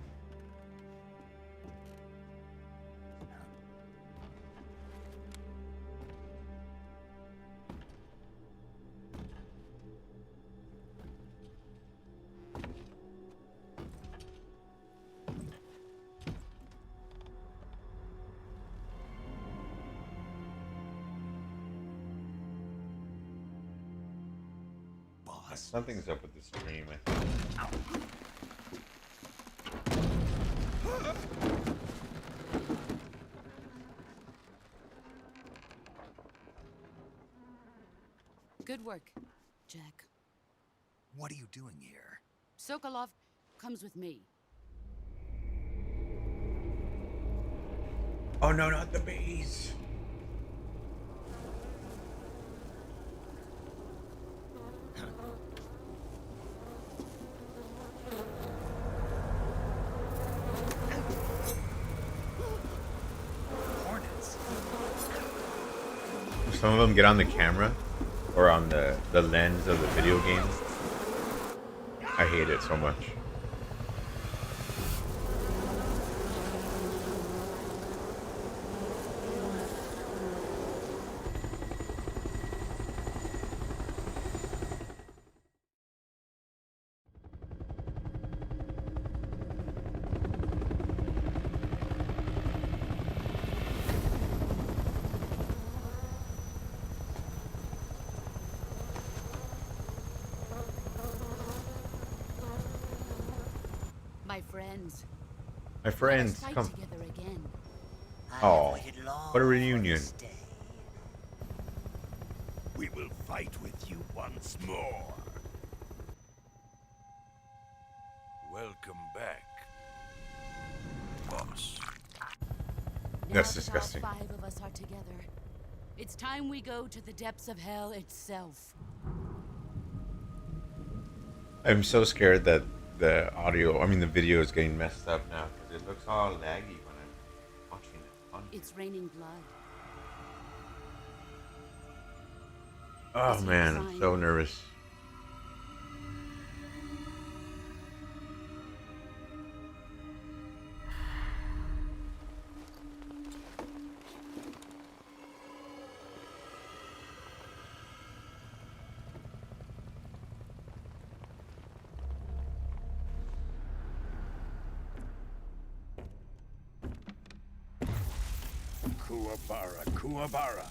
Something's up with the stream, I think. Good work, Jack. What are you doing here? Sokolov comes with me. Oh no, not the bees! Hornets? Some of them get on the camera or on the lens of the video game. I hate it so much. friends. My friends, Let us come. fight together again. Oh, what a reunion. We will fight with you once more. Welcome back, boss. That's Now disgusting. that all 5 of us are together, it's time we go to the depths of hell itself. I'm so scared that the video is getting messed up now because it looks all laggy when I'm watching it. It's raining blood. Oh Is he man, I'm so fine? nervous. Kuwabara, Kuwabara.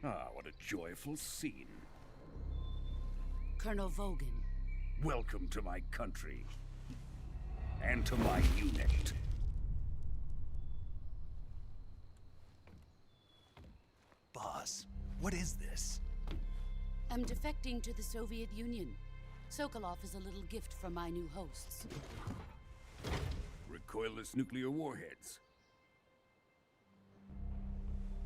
Ah, what a joyful scene. Colonel Vogan. Welcome to my country. And to my unit. Boss, what is this? I'm defecting to the Soviet Union. Sokolov is a little gift from my new hosts. Recoilless nuclear warheads.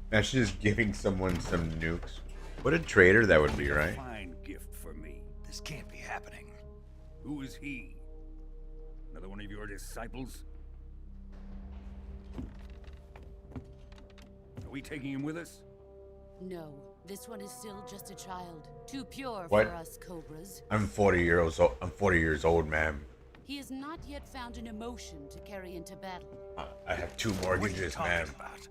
That's just giving someone some nukes. What a traitor that would be, right? Fine gift for me. This can't be happening. Who is he? Another one of your disciples? Are we taking him with us? No, this one is still just a child. Too pure What? for us Cobras. I'm 40 years old. I'm 40 years old, ma'am. He has not yet found an emotion to carry into battle. I have 2 What are you mortgages, talking ma'am. about?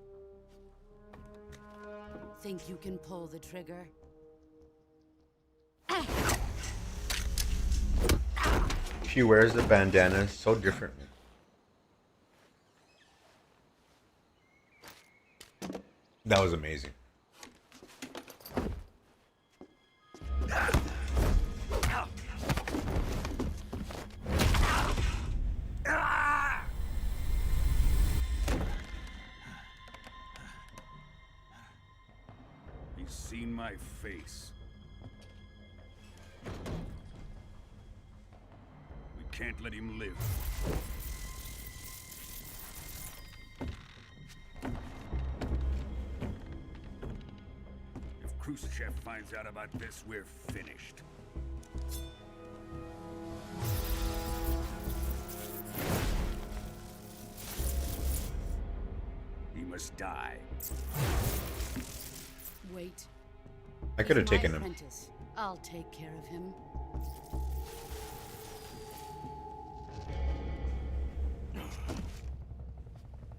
Think you can pull the trigger? She wears the bandana so differently. That was amazing. He's seen my face. We can't let him live. If Khrushchev finds out about this, we're finished. He must die. Wait. I could have He's my taken him. apprentice. I'll take care of him.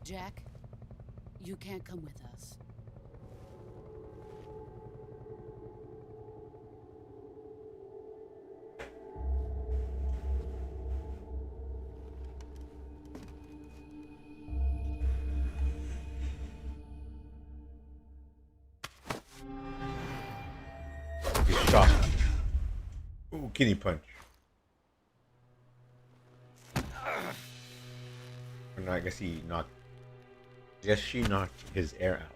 Jack, you can't come with us. He's shot. Ooh, kidney punch. Or no, I guess he knocked. I guess she knocked his air out.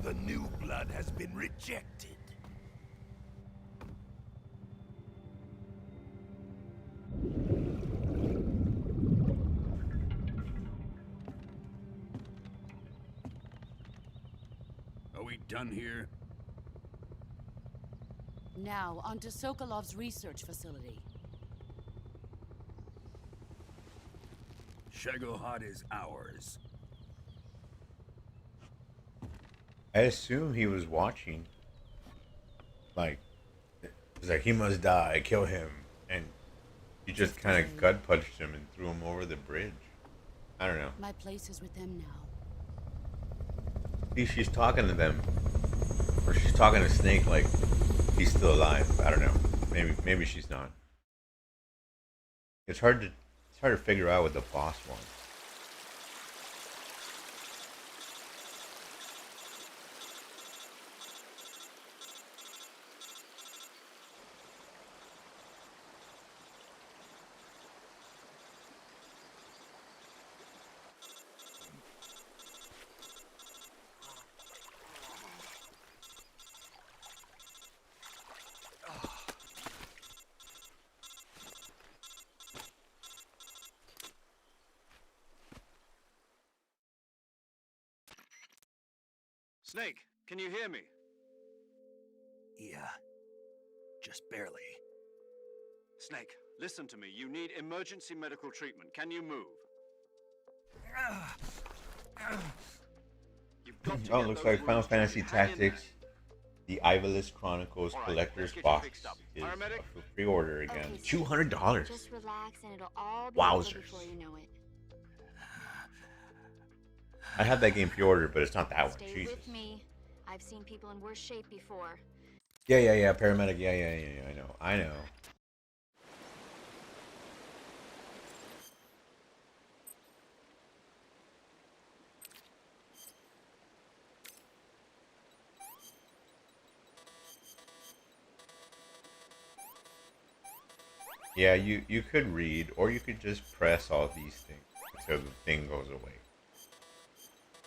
The new blood has been rejected. Are we done here? Now, onto Sokolov's research facility. Shagohod is ours. I assume he was watching. Like, it's like he must die, kill him, and She just kind of gut punched him and threw him over the bridge. I don't know. My place is with them now. See, she's talking to them, or she's talking to Snake like he's still alive. I don't know. Maybe she's not. It's hard to figure out what the boss wants. Snake, can you hear me? Yeah. Just barely. Snake, listen to me. You need emergency medical treatment. Can you move? You've got to Oh, get looks those like Final wounds Fantasy treated. Hang in there. Tactics, the Ivalice Chronicles All right, Collector's let's get you Box fixed up. is Paramedic? up for pre-order again. Okay, Snake. $200. Just relax and it'll all be Wowzers. over before you know it. I have that game pre-ordered, but it's not that one. Stay Jesus. with me. I've seen people in worse shape before. Yeah. Paramedic. Yeah. I know. Yeah, you could read, or you could just press all these things until the thing goes away.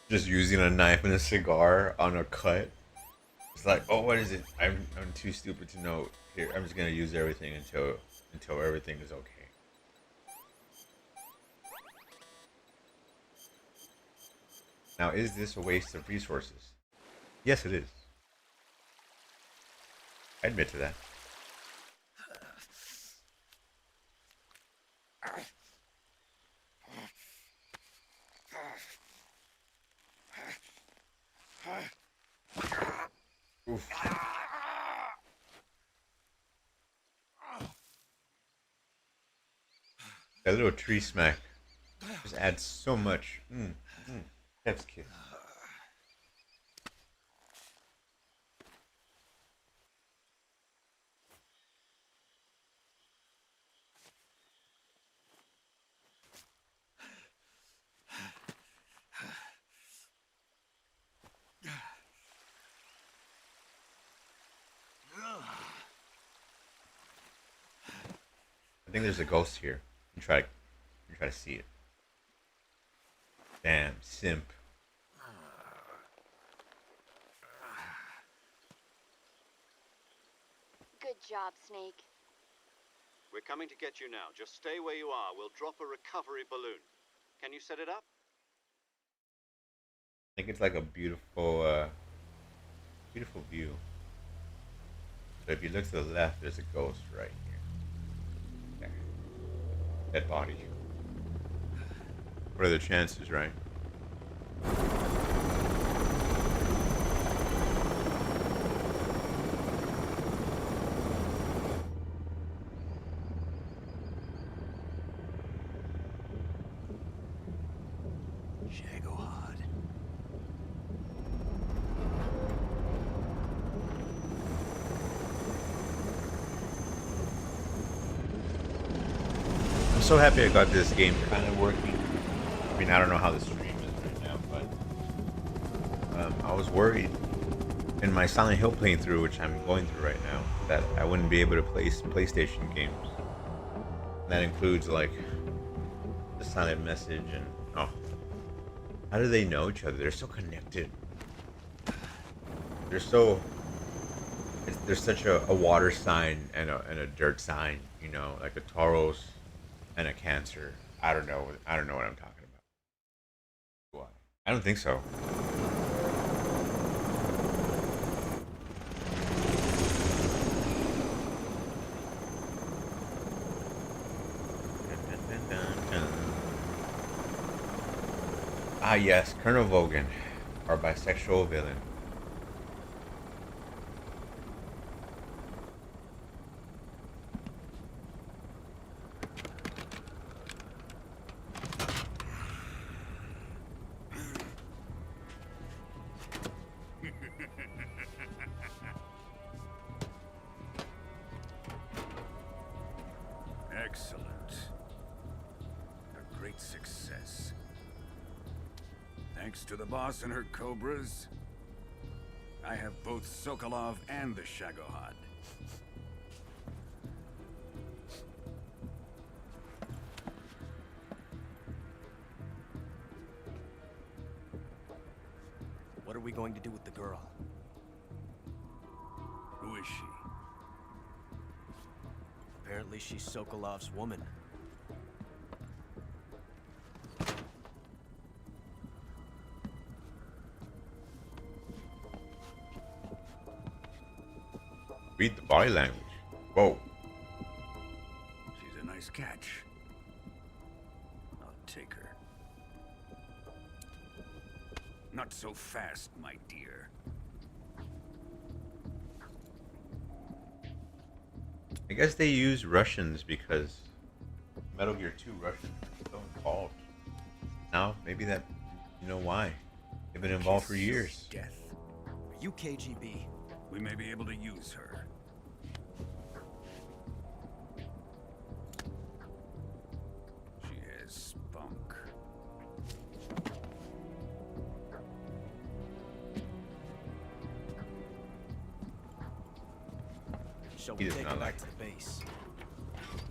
Just using a knife and a cigar on a cut. It's like, oh, what is it? I'm too stupid to know. Here, I'm just gonna use everything until everything is okay. Now, is this a waste of resources? Yes, it is. I admit to that. Oof. That little tree smack just adds so much. That's cute. I think there's a ghost here. You try to see it. Damn, simp. Good job, Snake. We're coming to get you now. Just stay where you are. We'll drop a recovery balloon. Can you set it up? I think it's like a beautiful, beautiful view. So if you look to the left, there's a ghost right here. There. Dead body. What are the chances, right? Shagohod. I'm so happy I got this game kind of working. I mean, I don't know how the stream is right now, but I was worried in my Silent Hill playthrough, which I'm going through right now, that I wouldn't be able to play PlayStation games. That includes like the silent message and how do they know each other? They're so connected. There's such a water sign and a dirt sign, you know, like a Tauros and a Cancer. I don't know what I'm talking about. Why? I don't think so. Ah yes, Colonel Vogan, our bisexual villain. Thanks to the boss and her cobras, I have both Sokolov and the Shagohod. What are we going to do with the girl? Who is she? Apparently she's Sokolov's woman. Read the body language. Whoa. She's a nice catch. I'll take her. Not so fast, my dear. I guess they use Russians because Metal Gear 2 Russians are so involved. Now, maybe that, you know why. They've been involved for years. Death. Are you KGB? We may be able to use her. She has spunk. Shall He we does take not her like back to the base?